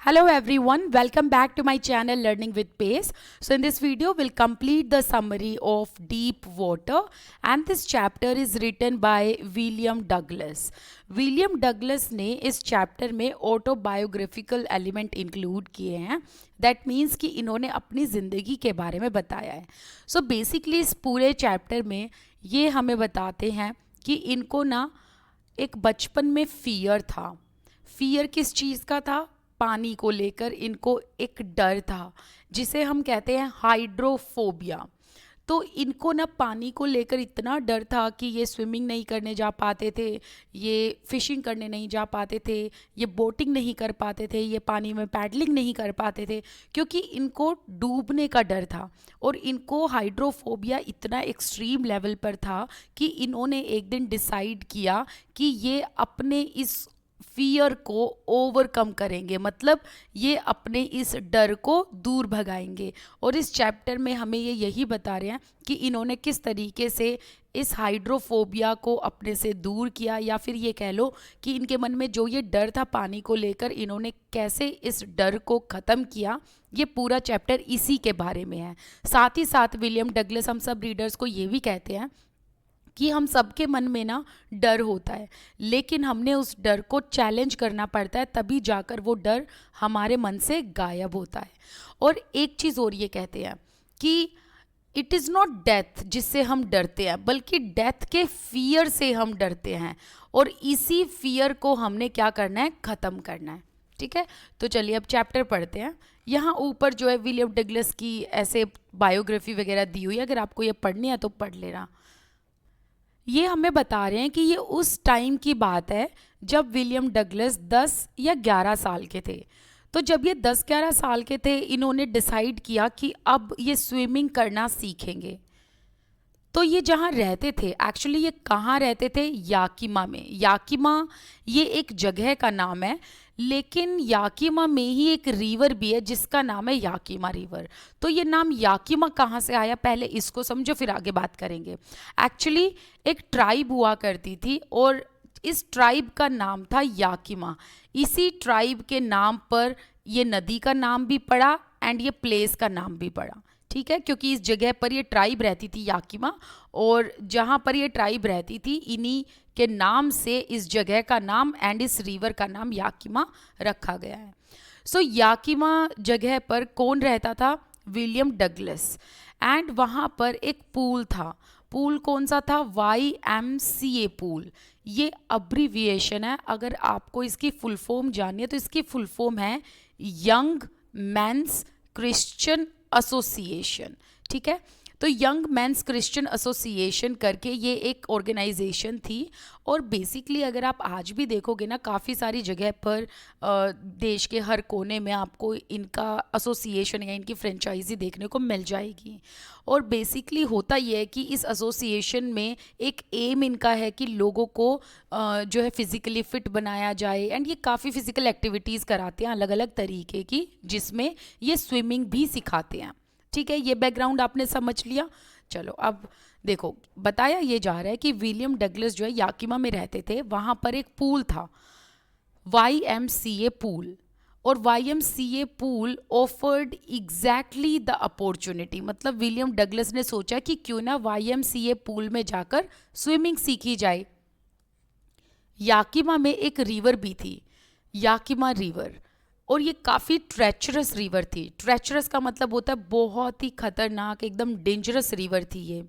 Hello everyone, welcome back to my channel Learning with Pace. So in this video we'll complete the summary of deep water and this chapter is written by William Douglas. William Douglas ने इस chapter में autobiographical element include किए हैं. That means कि इन्होंने अपनी ज़िंदगी के बारे में बताया है. सो बेसिकली इस पूरे चैप्टर में ये हमें बताते हैं कि इनको ना एक बचपन में फियर था. फियर किस चीज़ का था? पानी को लेकर इनको एक डर था जिसे हम कहते हैं हाइड्रोफोबिया. तो इनको ना पानी को लेकर इतना डर था कि ये स्विमिंग नहीं करने जा पाते थे, ये फिशिंग करने नहीं जा पाते थे, ये बोटिंग नहीं कर पाते थे, ये पानी में पैडलिंग नहीं कर पाते थे क्योंकि इनको डूबने का डर था. और इनको हाइड्रोफोबिया इतना एक्सट्रीम लेवल पर था कि इन्होंने एक दिन डिसाइड किया कि ये अपने इस फियर को ओवरकम करेंगे, मतलब ये अपने इस डर को दूर भगाएंगे. और इस चैप्टर में हमें ये यही बता रहे हैं कि इन्होंने किस तरीके से इस हाइड्रोफोबिया को अपने से दूर किया, या फिर ये कह लो कि इनके मन में जो ये डर था पानी को लेकर, इन्होंने कैसे इस डर को ख़त्म किया. ये पूरा चैप्टर इसी के बारे में है. साथ ही साथ विलियम डगलस हम सब रीडर्स को ये भी कहते हैं कि हम सबके मन में ना डर होता है, लेकिन हमने उस डर को चैलेंज करना पड़ता है, तभी जाकर वो डर हमारे मन से गायब होता है. और एक चीज़ और ये कहते हैं कि इट इज़ नॉट डेथ जिससे हम डरते हैं, बल्कि डेथ के फियर से हम डरते हैं. और इसी फियर को हमने क्या करना है? ख़त्म करना है. ठीक है, तो चलिए अब चैप्टर पढ़ते हैं. यहाँ ऊपर जो है विलियम डगलस की ऐसे बायोग्राफी वगैरह दी हुई है, अगर आपको ये पढ़नी है तो पढ़ लेना. ये हमें बता रहे हैं कि ये उस टाइम की बात है जब विलियम डगलस 10 या 11 साल के थे. तो जब ये 10-11 साल के थे, इन्होंने डिसाइड किया कि अब ये स्विमिंग करना सीखेंगे. तो ये जहाँ रहते थे, एक्चुअली ये कहाँ रहते थे? याकिमा में. याकिमा ये एक जगह का नाम है, लेकिन याकिमा में ही एक रिवर भी है जिसका नाम है याकिमा रिवर. तो ये नाम याकिमा कहाँ से आया, पहले इसको समझो फिर आगे बात करेंगे. एक्चुअली एक ट्राइब हुआ करती थी और इस ट्राइब का नाम था याकिमा. इसी ट्राइब के नाम पर ये नदी का नाम भी पड़ा एंड ये प्लेस का नाम भी पड़ा. ठीक है, क्योंकि इस जगह पर ये ट्राइब रहती थी याकिमा, और जहाँ पर ये ट्राइब रहती थी इन्हीं के नाम से इस जगह का नाम एंड इस रिवर का नाम याकिमा रखा गया है. सो याकिमा जगह पर कौन रहता था? William Douglas. एंड वहाँ पर एक पूल था. पूल कौन सा था? YMCA pool. ये अब्रीविएशन है. अगर आपको इसकी फुल फॉर्म जाननी है तो इसकी फुल फॉर्म है यंग मेंस क्रिश्चियन एसोसिएशन. ठीक है, तो यंग मेंस क्रिश्चियन एसोसिएशन करके ये एक ऑर्गेनाइजेशन थी. और बेसिकली अगर आप आज भी देखोगे ना, काफ़ी सारी जगह पर देश के हर कोने में आपको इनका एसोसिएशन या इनकी फ्रेंचाइजी देखने को मिल जाएगी. और बेसिकली होता ये है कि इस एसोसिएशन में एक एम इनका है कि लोगों को जो है फिज़िकली फ़िट बनाया जाए. एंड ये काफ़ी फ़िज़िकल एक्टिविटीज़ कराते हैं अलग अलग तरीके की, जिसमें ये स्विमिंग भी सिखाते हैं. ठीक है, ये बैकग्राउंड आपने समझ लिया. चलो अब देखो, बताया ये जा रहा है कि विलियम डगलस जो है याकिमा में रहते थे. वहाँ पर एक पूल था, YMCA पूल. और YMCA pool offered exactly the opportunity, मतलब विलियम डगलस ने सोचा कि क्यों ना YMCA पूल में जाकर स्विमिंग सीखी जाए. याकिमा में एक रिवर भी थी, याकिमा रिवर, और ये काफ़ी ट्रेचरस रिवर थी. ट्रेचरस का मतलब होता है बहुत ही खतरनाक, एकदम डेंजरस रिवर थी ये.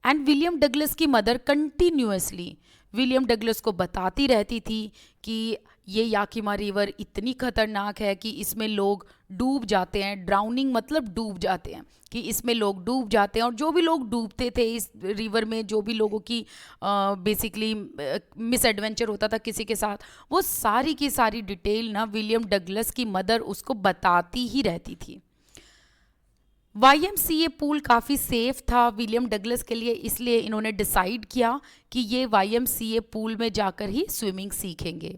एंड विलियम डगलस की मदर कंटिन्यूअसली विलियम डगलस को बताती रहती थी कि ये याकिमा रिवर इतनी खतरनाक है कि इसमें लोग डूब जाते हैं. ड्राउनिंग मतलब डूब जाते हैं, कि इसमें लोग डूब जाते हैं. और जो भी लोग डूबते थे इस रिवर में, जो भी लोगों की बेसिकली मिस एडवेंचर होता था किसी के साथ, वो सारी की सारी डिटेल ना विलियम डगलस की मदर उसको बताती ही रहती थी. YMCA पूल काफ़ी सेफ था विलियम डगलस के लिए, इसलिए इन्होंने डिसाइड किया कि ये YMCA पूल में जाकर ही स्विमिंग सीखेंगे.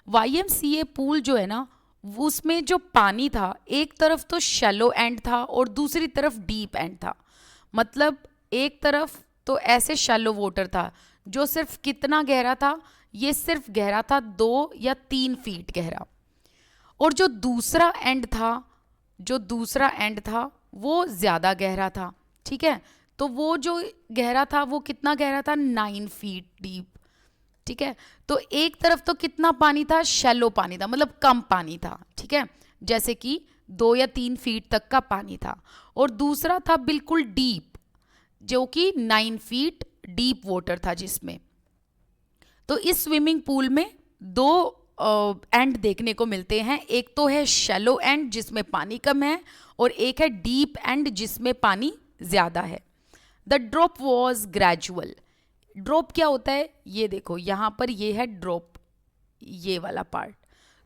YMCA पूल जो है ना, उसमें जो पानी था, एक तरफ तो शैलो एंड था और दूसरी तरफ डीप एंड था. मतलब एक तरफ तो ऐसे शैलो वाटर था जो सिर्फ कितना गहरा था? ये सिर्फ गहरा था 2 या 3 फीट गहरा. और जो दूसरा एंड था वो ज़्यादा गहरा था, ठीक है। तो वो जो गहरा था वो कितना गहरा था, 9 फीट डीप, ठीक है। तो एक तरफ तो कितना पानी था, शैलो पानी था, मतलब कम पानी था, ठीक है, जैसे कि 2 या 3 फीट तक का पानी था। और दूसरा था बिल्कुल डीप, जो कि 9 फीट डीप वाटर था जिसमें। तो इस स्विमिंग पूल में दो एंड देखने को मिलते हैं, एक तो है शैलो एंड जिसमें पानी कम है, और एक है डीप एंड जिसमें पानी ज़्यादा है। The drop was gradual. Drop क्या होता है, ये देखो यहाँ पर ये है ड्रॉप, ये वाला पार्ट,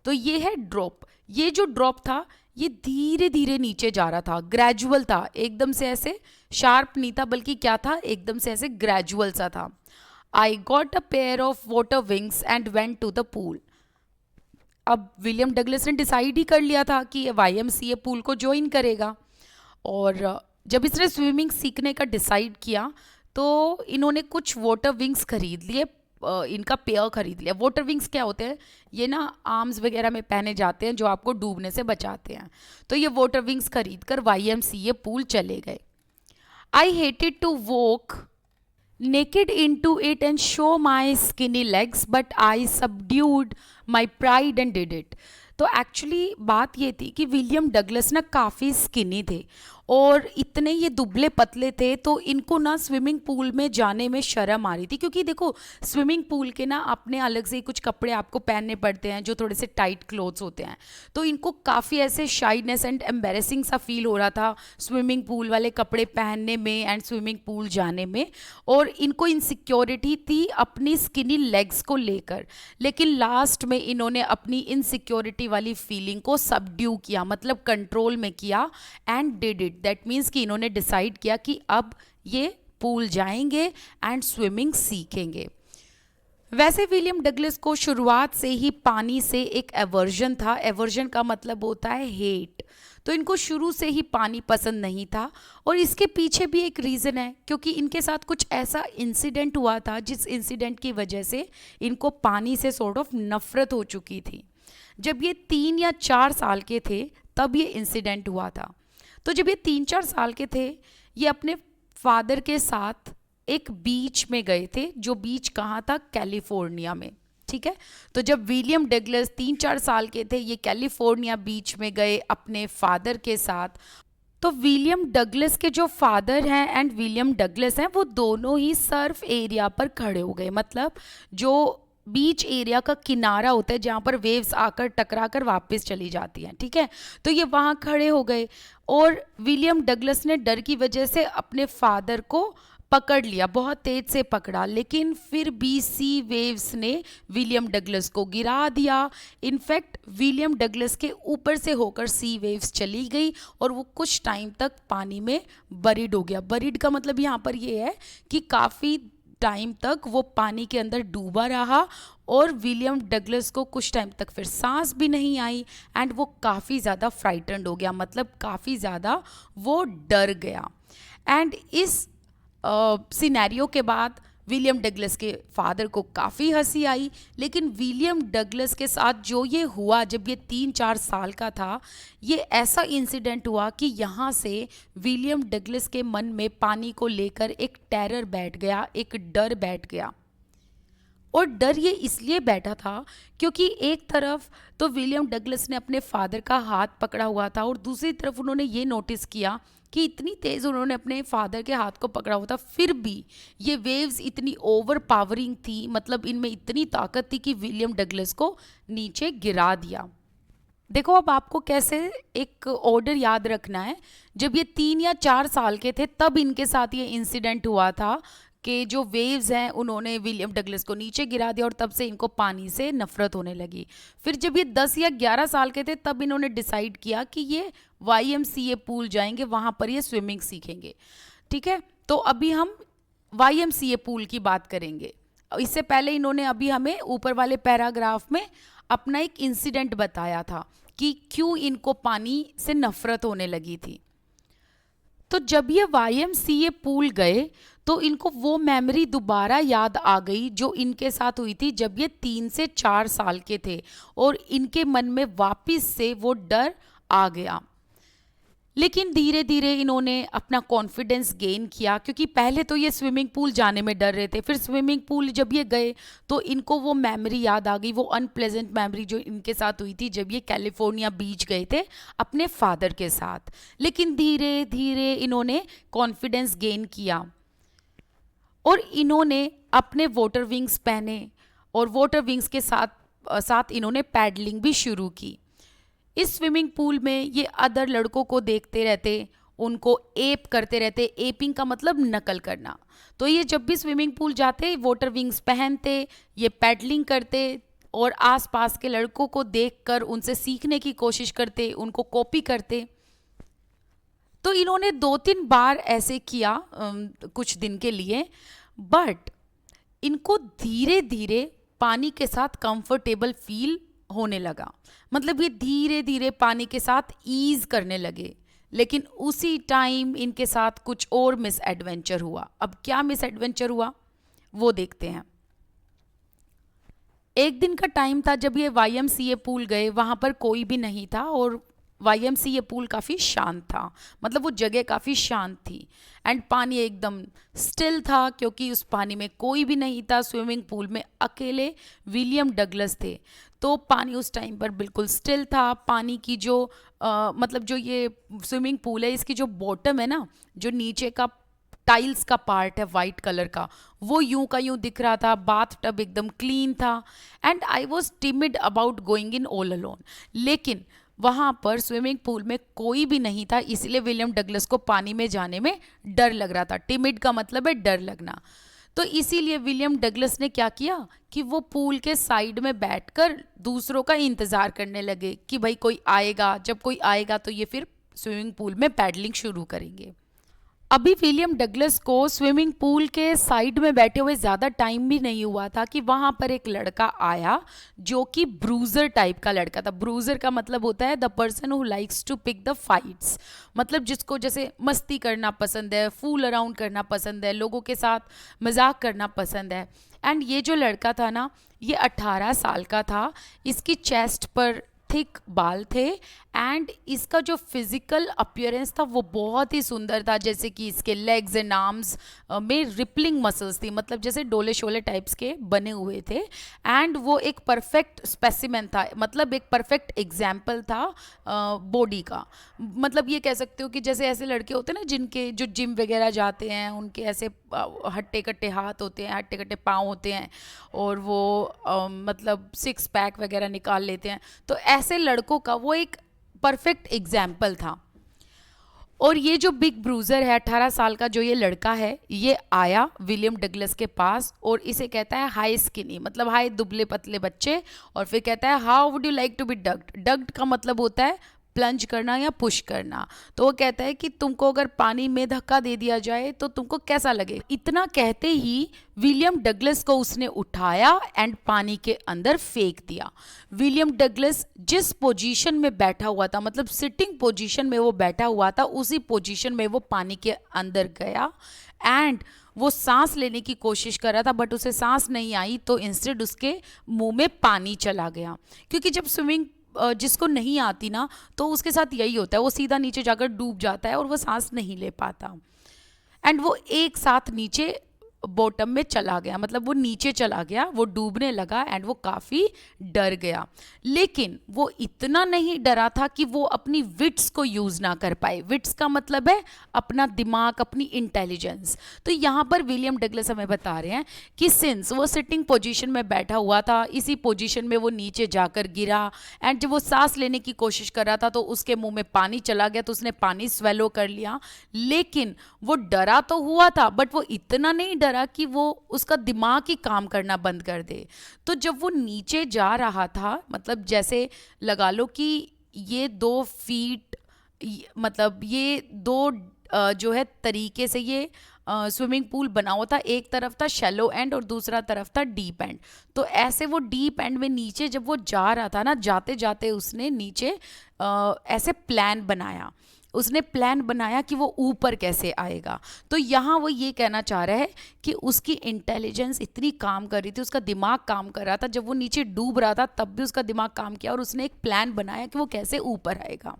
तो ये है ड्रॉप। ये जो ड्रॉप था ये धीरे धीरे नीचे जा रहा था, ग्रेजुअल था, एकदम से ऐसे शार्प नहीं था, बल्कि क्या था, एकदम से ऐसे ग्रेजुअल सा था। I got a pair of water wings and went to the pool. अब विलियम डगलस ने डिसाइड ही कर लिया था कि YMCA पूल को ज्वाइन करेगा। और जब इसने स्विमिंग सीखने का डिसाइड किया तो इन्होंने कुछ वाटर विंग्स खरीद लिए, इनका पेयर खरीद लिया। वाटर विंग्स क्या होते हैं, ये ना आर्म्स वगैरह में पहने जाते हैं जो आपको डूबने से बचाते हैं। तो ये वाटर विंग्स खरीद कर YMCA पूल चले गए। I hated to walk naked into it and show my skinny legs, but I subdued my pride and did it। तो एक्चुअली बात ये थी कि विलियम डगलस ना काफ़ी स्किनी थे और इतने ये दुबले पतले थे, तो इनको ना स्विमिंग पूल में जाने में शर्म आ रही थी। क्योंकि देखो स्विमिंग पूल के ना अपने अलग से कुछ कपड़े आपको पहनने पड़ते हैं जो थोड़े से टाइट क्लोथ्स होते हैं, तो इनको काफ़ी ऐसे शाइनेस एंड एम्बेरसिंग सा फील हो रहा था स्विमिंग पूल वाले कपड़े पहनने में एंड स्विमिंग पूल जाने में। और इनको इनसिक्योरिटी थी अपनी स्किनी लेग्स को लेकर। लेकिन लास्ट में इन्होंने अपनी इनसिक्योरिटी वाली फीलिंग को सबड्यू किया, मतलब कंट्रोल में किया, and did it. That means कि इन्होंने डिसाइड किया कि अब ये पूल जाएंगे एंड स्विमिंग सीखेंगे। वैसे विलियम डगलस को शुरुआत से ही पानी से एक एवर्जन था। एवर्जन का मतलब होता है हेट। तो इनको शुरू से ही पानी पसंद नहीं था, और इसके पीछे भी एक रीज़न है, क्योंकि इनके साथ कुछ ऐसा इंसिडेंट हुआ था जिस इंसिडेंट की वजह से इनको पानी से सॉर्ट ऑफ नफरत हो चुकी थी। जब ये 3 या 4 साल के थे तब ये इंसिडेंट हुआ था। तो जब ये 3-4 साल के थे, ये अपने फादर के साथ एक बीच में गए थे, जो बीच कहाँ था, कैलिफोर्निया में, ठीक है। तो जब विलियम डगलस 3-4 साल के थे, ये कैलिफोर्निया बीच में गए अपने फादर के साथ। तो विलियम डगलस के जो फादर हैं एंड विलियम डगलस हैं, वो दोनों ही सर्फ एरिया पर खड़े हो गए, मतलब जो बीच एरिया का किनारा होता है जहाँ पर वेव्स आकर टकरा कर वापस चली जाती हैं, ठीक है। तो ये वहाँ खड़े हो गए, और विलियम डगलस ने डर की वजह से अपने फादर को पकड़ लिया, बहुत तेज से पकड़ा, लेकिन फिर भी सी वेव्स ने विलियम डगलस को गिरा दिया। इनफैक्ट विलियम डगलस के ऊपर से होकर सी वेव्स चली गई और वो कुछ टाइम तक पानी में बरीड हो गया। बरीड का मतलब यहाँ पर ये है कि काफ़ी टाइम तक वो पानी के अंदर डूबा रहा, और विलियम डगलस को कुछ टाइम तक फिर सांस भी नहीं आई, एंड वो काफ़ी ज़्यादा फ्राइटन्ड हो गया, मतलब काफ़ी ज़्यादा वो डर गया। एंड इस सिनेरियो के बाद विलियम डगलस के फादर को काफ़ी हंसी आई। लेकिन विलियम डगलस के साथ जो ये हुआ जब ये 3-4 साल का था, ये ऐसा इंसिडेंट हुआ कि यहाँ से विलियम डगलस के मन में पानी को लेकर एक टेरर बैठ गया, एक डर बैठ गया। और डर ये इसलिए बैठा था क्योंकि एक तरफ तो विलियम डगलस ने अपने फादर का हाथ पकड़ा हुआ था, और दूसरी तरफ उन्होंने ये नोटिस किया कि इतनी तेज़ उन्होंने अपने फादर के हाथ को पकड़ा हुआ था, फिर भी ये वेव्स इतनी ओवर पावरिंग थी, मतलब इनमें इतनी ताकत थी कि विलियम डगलस को नीचे गिरा दिया। देखो अब आपको कैसे एक ऑर्डर याद रखना है। जब ये 3 या 4 साल के थे तब इनके साथ ये इंसिडेंट हुआ था कि जो वेव्स हैं उन्होंने विलियम डगलस को नीचे गिरा दिया, और तब से इनको पानी से नफरत होने लगी। फिर जब ये 10 या 11 साल के थे तब इन्होंने डिसाइड किया कि ये YMCA पूल जाएंगे, वहाँ पर ये स्विमिंग सीखेंगे, ठीक है। तो अभी हम YMCA पूल की बात करेंगे। इससे पहले इन्होंने अभी हमें ऊपर वाले पैराग्राफ में अपना एक इंसिडेंट बताया था कि क्यों इनको पानी से नफरत होने लगी थी। तो जब ये YMCA पूल गए तो इनको वो मेमोरी दोबारा याद आ गई जो इनके साथ हुई थी जब ये 3 से 4 साल के थे, और इनके मन में वापस से वो डर आ गया। लेकिन धीरे धीरे इन्होंने अपना कॉन्फिडेंस गेन किया, क्योंकि पहले तो ये स्विमिंग पूल जाने में डर रहे थे, फिर स्विमिंग पूल जब ये गए तो इनको वो मेमोरी याद आ गई, वो अनप्लेजेंट मेमोरी जो इनके साथ हुई थी जब ये कैलिफोर्निया बीच गए थे अपने फादर के साथ। लेकिन धीरे धीरे इन्होंने कॉन्फिडेंस गेन किया और इन्होंने अपने वाटर विंग्स पहने, और वाटर विंग्स के साथ साथ इन्होंने पैडलिंग भी शुरू की। इस स्विमिंग पूल में ये अदर लड़कों को देखते रहते, उनको एप करते रहते। एपिंग का मतलब नकल करना। तो ये जब भी स्विमिंग पूल जाते वाटर विंग्स पहनते, ये पैडलिंग करते और आसपास के लड़कों को देखकर उनसे सीखने की कोशिश करते, उनको कॉपी करते। तो इन्होंने 2-3 बार ऐसे किया कुछ दिन के लिए, बट इनको धीरे धीरे पानी के साथ कंफर्टेबल फील होने लगा। मतलब ये धीरे धीरे पानी के साथ ईज करने लगे। लेकिन उसी टाइम इनके साथ कुछ और मिस एडवेंचर हुआ। अब क्या मिस एडवेंचर हुआ वो देखते हैं। एक दिन का टाइम था जब ये YMCA पूल गए, वहाँ पर कोई भी नहीं था और YMCA पूल काफ़ी शांत था, मतलब वो जगह काफ़ी शांत थी एंड पानी एकदम स्टिल था, क्योंकि उस पानी में कोई भी नहीं था। स्विमिंग पूल में अकेले विलियम डगलस थे। तो पानी उस टाइम पर बिल्कुल स्टिल था। पानी की जो मतलब जो ये स्विमिंग पूल है इसकी जो बॉटम है ना, जो नीचे का टाइल्स का पार्ट है वाइट कलर का, वो यूं का यूं दिख रहा था। बाथ टब एकदम क्लीन था and I was timid about going in all alone. लेकिन वहाँ पर स्विमिंग पूल में कोई भी नहीं था, इसलिए विलियम डगलस को पानी में जाने में डर लग रहा था। टिमिड का मतलब है डर लगना। तो इसीलिए विलियम डगलस ने क्या किया कि वो पूल के साइड में बैठकर दूसरों का इंतज़ार करने लगे कि भाई कोई आएगा, जब कोई आएगा तो ये फिर स्विमिंग पूल में पैडलिंग शुरू करेंगे। अभी विलियम डगलस को स्विमिंग पूल के साइड में बैठे हुए ज़्यादा टाइम भी नहीं हुआ था कि वहाँ पर एक लड़का आया जो कि ब्रूजर टाइप का लड़का था। ब्रूजर का मतलब होता है the person who likes to pick the fights, मतलब जिसको जैसे मस्ती करना पसंद है, फूल अराउंड करना पसंद है, लोगों के साथ मजाक करना पसंद है। एंड ये जो लड़का था ना, ये 18 साल का था। इसकी चेस्ट पर थिक बाल थे एंड इसका जो फिजिकल अपीयरेंस था वो बहुत ही सुंदर था। जैसे कि इसके लेग्स एंड आर्म्स में रिपलिंग मसल्स थी, मतलब जैसे डोले शोले टाइप्स के बने हुए थे। एंड वो एक परफेक्ट स्पेसिमेन था, मतलब एक परफेक्ट एग्जाम्पल था बॉडी का। मतलब ये कह सकते हो कि जैसे ऐसे लड़के होते हैं ना जिनके जो जिम वगैरह जाते हैं, उनके ऐसे हट्टे कट्टे हाथ होते हैं, हट्टे कट्टे पाँव होते हैं और वो मतलब 6 पैक वगैरह निकाल लेते हैं। तो ऐसे लड़कों का वो एक परफेक्ट एग्जाम्पल था। और ये जो बिग ब्रूजर है, 18 साल का जो ये लड़का है, ये आया विलियम डगलस के पास और इसे कहता है हाई स्किनी, मतलब हाई दुबले पतले बच्चे। और फिर कहता है how would you like to be ducked. Ducked का मतलब होता है प्लंज करना या पुश करना। तो वो कहता है कि तुमको अगर पानी में धक्का दे दिया जाए तो तुमको कैसा लगे। इतना कहते ही विलियम डगलस को उसने उठाया एंड पानी के अंदर फेंक दिया। विलियम डगलस जिस पोजीशन में बैठा हुआ था, मतलब सिटिंग पोजीशन में वो बैठा हुआ था, उसी पोजीशन में वो पानी के अंदर गया एंड वो सांस लेने की कोशिश कर रहा था, बट उसे सांस नहीं आई। तो इंस्टेड उसके मुंह में पानी चला गया। क्योंकि जब स्विमिंग जिसको नहीं आती ना, तो उसके साथ यही होता है, वो सीधा नीचे जाकर डूब जाता है और वो सांस नहीं ले पाता। एंड वो एक साथ नीचे बॉटम में चला गया, मतलब वो नीचे चला गया, वो डूबने लगा एंड वो काफ़ी डर गया। लेकिन वो इतना नहीं डरा था कि वो अपनी विट्स को यूज़ ना कर पाए। विट्स का मतलब है अपना दिमाग, अपनी इंटेलिजेंस। तो यहाँ पर विलियम डगलस हमें बता रहे हैं कि सिंस वो सिटिंग पोजीशन में बैठा हुआ था, इसी पोजीशन में वो नीचे जाकर गिरा एंड जब वो सांस लेने की कोशिश कर रहा था तो उसके मुंह में पानी चला गया, तो उसने पानी स्वेलो कर लिया। लेकिन वो डरा तो हुआ था, बट वो इतना नहीं डरा कि वो उसका दिमाग ही काम करना बंद कर दे। तो जब वो नीचे जा रहा था, मतलब जैसे लगा लो कि ये 2 फीट, मतलब ये 2 जो है तरीके से ये स्विमिंग पूल बना हुआ था, एक तरफ था शैलो एंड और दूसरा तरफ था डीप एंड। तो ऐसे वो डीप एंड में नीचे जब वो जा रहा था ना, जाते जाते उसने नीचे ऐसे प्लान बनाया, उसने प्लान बनाया कि वो ऊपर कैसे आएगा। तो यहाँ वो ये कहना चाह रहा है कि उसकी इंटेलिजेंस इतनी काम कर रही थी, उसका दिमाग काम कर रहा था, जब वो नीचे डूब रहा था तब भी उसका दिमाग काम किया और उसने एक प्लान बनाया कि वो कैसे ऊपर आएगा।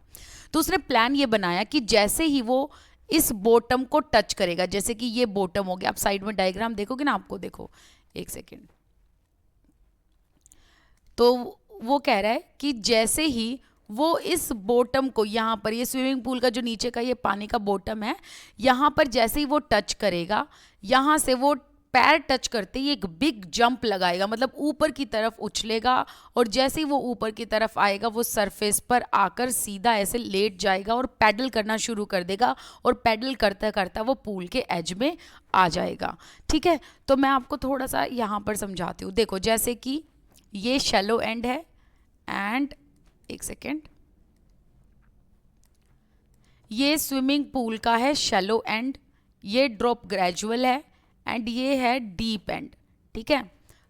तो उसने प्लान ये बनाया कि जैसे ही वो इस बॉटम को टच करेगा, जैसे कि ये बॉटम हो गया, आप साइड में डायग्राम देखोगे ना, आपको देखो एक सेकेंड। तो वो कह रहा है कि जैसे ही वो इस बॉटम को, यहाँ पर ये स्विमिंग पूल का जो नीचे का ये पानी का बॉटम है, यहाँ पर जैसे ही वो टच करेगा, यहाँ से वो पैर टच करते ही एक बिग जंप लगाएगा, मतलब ऊपर की तरफ उछलेगा और जैसे ही वो ऊपर की तरफ आएगा वो सरफेस पर आकर सीधा ऐसे लेट जाएगा और पैडल करना शुरू कर देगा और पैडल करता करता वो पूल के एज में आ जाएगा। ठीक है, तो मैं आपको थोड़ा सा यहाँ पर समझाती हूँ। देखो जैसे कि ये शैलो एंड है एंड एक सेकेंड, ये स्विमिंग पूल का है शैलो एंड, ये ड्रॉप ग्रेजुअल है एंड ये है डीप एंड। ठीक है,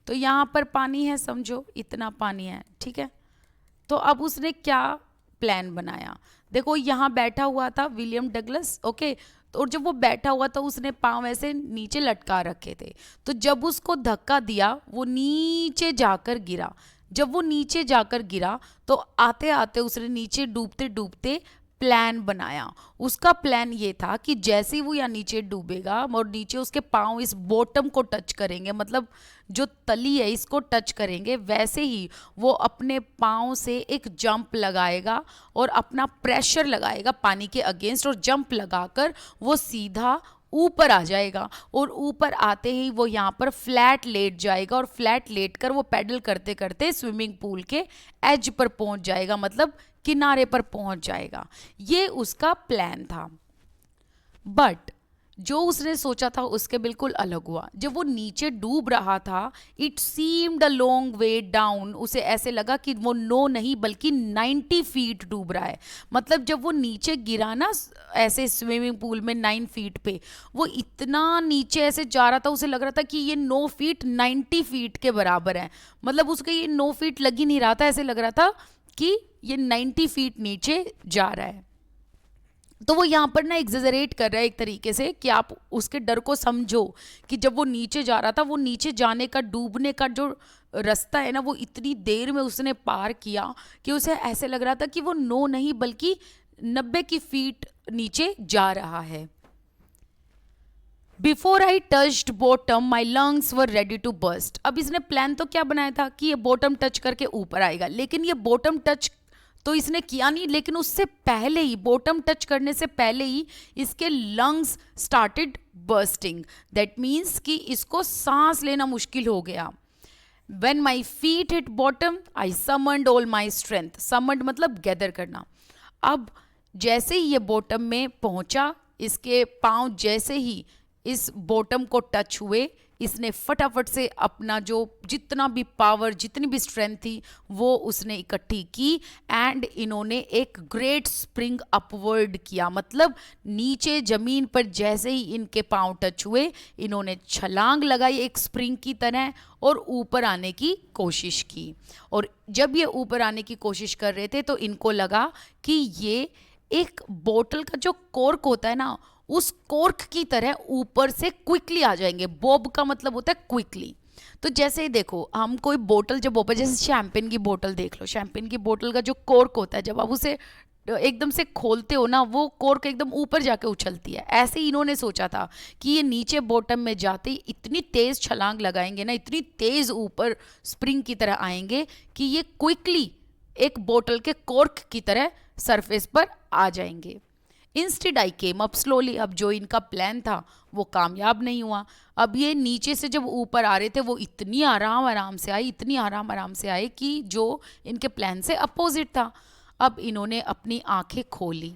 तो यहाँ पर पानी है, समझो इतना पानी है। ठीक है, तो अब उसने क्या प्लान बनाया, देखो यहाँ बैठा हुआ था विलियम डगलस। ओके, तो और जब वो बैठा हुआ था उसने पाँव ऐसे नीचे लटका रखे थे, तो जब उसको धक्का दिया वो नीचे जाकर गिरा। जब वो नीचे जाकर गिरा तो आते आते उसने नीचे डूबते डूबते प्लान बनाया। उसका प्लान ये था कि जैसे ही वो यहाँ नीचे डूबेगा और नीचे उसके पाँव इस बॉटम को टच करेंगे, मतलब जो तली है इसको टच करेंगे, वैसे ही वो अपने पाँव से एक जंप लगाएगा और अपना प्रेशर लगाएगा पानी के अगेंस्ट और जंप लगाकर वो सीधा ऊपर आ जाएगा और ऊपर आते ही वो यहाँ पर फ्लैट लेट जाएगा और फ्लैट लेट कर वो पैडल करते करते स्विमिंग पूल के एज पर पहुंच जाएगा, मतलब किनारे पर पहुंच जाएगा। ये उसका प्लान था। बट जो उसने सोचा था उसके बिल्कुल अलग हुआ। जब वो नीचे डूब रहा था, it seemed a long way down, उसे ऐसे लगा कि वो 9 नहीं बल्कि 90 फीट डूब रहा है। मतलब जब वो नीचे गिरा ना ऐसे स्विमिंग पूल में 9 फीट पे, वो इतना नीचे ऐसे जा रहा था, उसे लग रहा था कि ये 9 फीट 90 फीट के बराबर है। मतलब उसका ये 9 फीट लग ही नहीं रहा था, ऐसे लग रहा था कि ये 90 फीट नीचे जा रहा है। तो वो यहाँ पर ना एग्जेजरेट कर रहा है एक तरीके से कि आप उसके डर को समझो कि जब वो नीचे जा रहा था, वो नीचे जाने का, डूबने का जो रास्ता है ना, वो इतनी देर में उसने पार किया कि उसे ऐसे लग रहा था कि वो 9 नहीं बल्कि 90 की फीट नीचे जा रहा है। Before I touched bottom my lungs were ready to burst. अब इसने प्लान तो क्या बनाया था कि ये बॉटम टच करके ऊपर आएगा, लेकिन ये बॉटम टच तो इसने किया नहीं, लेकिन उससे पहले ही, बॉटम टच करने से पहले ही इसके lungs started bursting. That means कि इसको सांस लेना मुश्किल हो गया। When my feet hit bottom, I summoned all my strength. Summoned मतलब गैदर करना। अब जैसे ही ये बॉटम में पहुंचा, इसके पांव जैसे ही इस बॉटम को टच हुए, इसने फटाफट से अपना जो जितना भी पावर, जितनी भी स्ट्रेंथ थी वो उसने इकट्ठी की एंड इन्होंने एक ग्रेट स्प्रिंग अपवर्ड किया। मतलब नीचे ज़मीन पर जैसे ही इनके पांव टच हुए, इन्होंने छलांग लगाई एक स्प्रिंग की तरह और ऊपर आने की कोशिश की। और जब ये ऊपर आने की कोशिश कर रहे थे तो इनको लगा कि ये एक बोतल का जो कॉर्क होता है ना, उस कॉर्क की तरह ऊपर से क्विकली आ जाएंगे। बॉब का मतलब होता है क्विकली। तो जैसे ही देखो, हम कोई बोतल जब ओपन, जैसे शैम्पेन की बोतल देख लो, शैम्पेन की बोतल का जो कॉर्क होता है, जब आप उसे एकदम से खोलते हो ना, वो कॉर्क एकदम ऊपर जाके उछलती है। ऐसे ही इन्होंने सोचा था कि ये नीचे बॉटम में जाते ही इतनी तेज छलांग लगाएंगे ना, इतनी तेज ऊपर स्प्रिंग की तरह आएंगे कि ये क्विकली एक बोतल के कॉर्क की तरह सरफेस पर आ जाएंगे। Instead I came up slowly. अब जो इनका प्लान था वो कामयाब नहीं हुआ। अब ये नीचे से जब ऊपर आ रहे थे वो इतनी आराम आराम से आए, इतनी आराम आराम से आए कि जो इनके प्लान से अपोजिट था। अब इन्होंने अपनी आंखें खोली।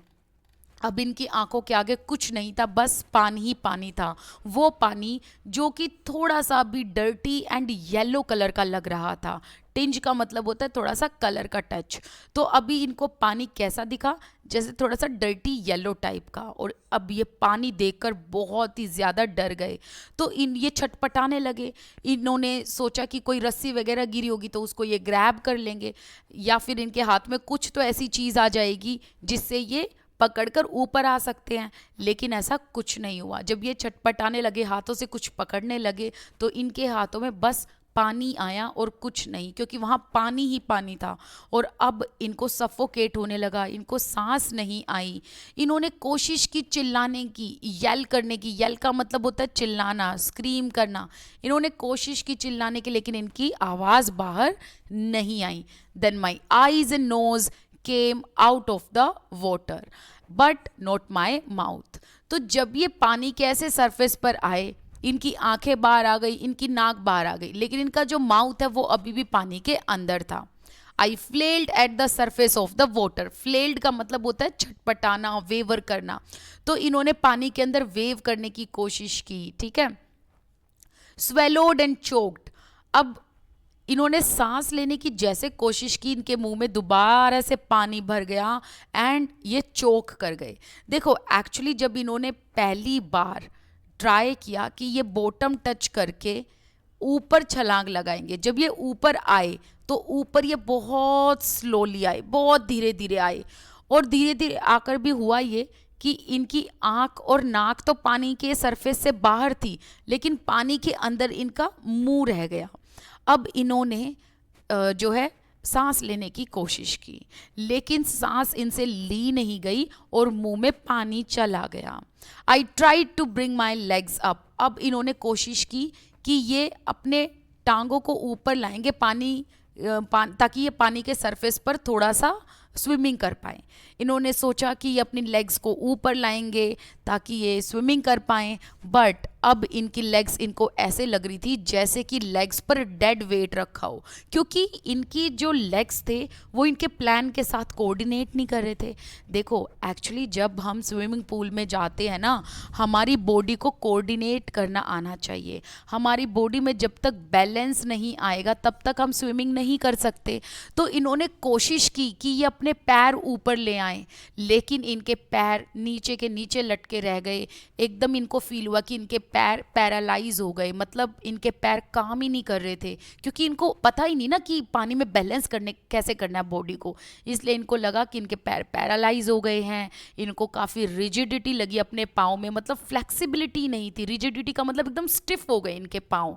अब इनकी आंखों के आगे कुछ नहीं था, बस पानी ही पानी था। वो पानी जो कि थोड़ा सा भी डर्टी एंड येलो कलर का लग रहा था, टिंज का मतलब होता है थोड़ा सा कलर का टच। तो अभी इनको पानी कैसा दिखा, जैसे थोड़ा सा डर्टी येलो टाइप का, और अब ये पानी देखकर बहुत ही ज़्यादा डर गए। तो ये छटपटाने लगे। इन्होंने सोचा कि कोई रस्सी वगैरह गिरी होगी तो उसको ये ग्रैब कर लेंगे, या फिर इनके हाथ में कुछ तो ऐसी चीज़ आ जाएगी जिससे ये पकड़कर ऊपर आ सकते हैं। लेकिन ऐसा कुछ नहीं हुआ। जब ये छटपटाने लगे, हाथों से कुछ पकड़ने लगे, तो इनके हाथों में बस पानी आया और कुछ नहीं, क्योंकि वहाँ पानी ही पानी था। और अब इनको सफोकेट होने लगा, इनको सांस नहीं आई। इन्होंने कोशिश की चिल्लाने की, येल करने की। येल का मतलब होता है चिल्लाना, स्क्रीम करना। इन्होंने कोशिश की चिल्लाने की, लेकिन इनकी आवाज़ बाहर नहीं आई। Then my eyes and nose came out of the water but not my mouth. तो जब ये पानी के ऐसे सरफेस पर आए, इनकी आंखें बाहर आ गई, इनकी नाक बाहर आ गई, लेकिन इनका जो माउथ है वो अभी भी पानी के अंदर था। I flailed at the surface of the water. Flailed का मतलब होता है छटपटाना, वेवर करना। तो इन्होंने पानी के अंदर वेव करने की कोशिश की, ठीक है। Swallowed and choked. अब इन्होंने सांस लेने की जैसे कोशिश की, इनके मुंह में दोबारा से पानी भर गया एंड ये चोक कर गए। देखो एक्चुअली जब इन्होंने पहली बार ट्राई किया कि ये बॉटम टच करके ऊपर छलांग लगाएंगे, जब ये ऊपर आए तो ऊपर ये बहुत स्लोली आए, बहुत धीरे धीरे आए। और धीरे धीरे आकर भी हुआ ये कि इनकी आंख और नाक तो पानी के सरफेस से बाहर थी, लेकिन पानी के अंदर इनका मुंह रह गया। अब इन्होंने जो है सांस लेने की कोशिश की, लेकिन सांस इनसे ली नहीं गई और मुंह में पानी चला गया। I tried to bring my legs up. अब इन्होंने कोशिश की कि ये अपने टांगों को ऊपर लाएंगे ताकि ये पानी के सरफेस पर थोड़ा सा स्विमिंग कर पाए। इन्होंने सोचा कि ये अपनी लेग्स को ऊपर लाएंगे ताकि ये स्विमिंग कर पाएँ, बट अब इनकी लेग्स इनको ऐसे लग रही थी जैसे कि लेग्स पर डेड वेट रखा हो, क्योंकि इनकी जो लेग्स थे वो इनके प्लान के साथ कोऑर्डिनेट नहीं कर रहे थे। देखो एक्चुअली जब हम स्विमिंग पूल में जाते हैं ना, हमारी बॉडी को कोऑर्डिनेट करना आना चाहिए। हमारी बॉडी में जब तक बैलेंस नहीं आएगा तब तक हम स्विमिंग नहीं कर सकते। तो इन्होंने कोशिश की कि ये अपने पैर ऊपर ले आएं, लेकिन इनके पैर नीचे के नीचे लटके रह गए। एकदम इनको फील हुआ कि इनके पैर पैरालाइज हो गए, मतलब इनके पैर काम ही नहीं कर रहे थे, क्योंकि इनको पता ही नहीं ना कि पानी में बैलेंस करने कैसे करना है बॉडी को। इसलिए इनको लगा कि इनके पैर पैरालाइज हो गए हैं। इनको काफ़ी रिजिडिटी लगी अपने पाँव में, मतलब फ्लेक्सिबिलिटी नहीं थी। रिजिडिटी का मतलब एकदम स्टिफ हो गए इनके पाँव,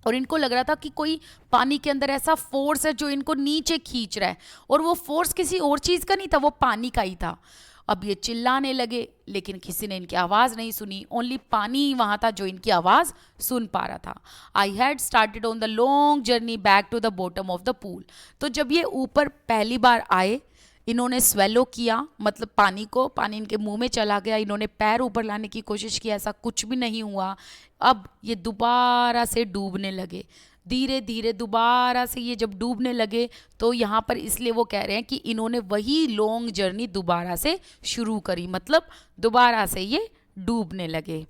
और इनको लग रहा था कि कोई पानी के अंदर ऐसा फोर्स है जो इनको नीचे खींच रहा है, और वो फोर्स किसी और चीज़ का नहीं था, वो पानी का ही था। अब ये चिल्लाने लगे, लेकिन किसी ने इनकी आवाज़ नहीं सुनी। ओनली पानी ही वहाँ था जो इनकी आवाज़ सुन पा रहा था। I had started on the long journey back to the bottom of the pool. तो जब ये ऊपर पहली बार आए, इन्होंने स्वेलो किया, मतलब पानी इनके मुंह में चला गया। इन्होंने पैर ऊपर लाने की कोशिश की, ऐसा कुछ भी नहीं हुआ। अब ये दोबारा से डूबने लगे। धीरे धीरे दोबारा से ये जब डूबने लगे, तो यहाँ पर इसलिए वो कह रहे हैं कि इन्होंने वही लॉन्ग जर्नी दोबारा से शुरू करी, मतलब दोबारा से ये डूबने लगे।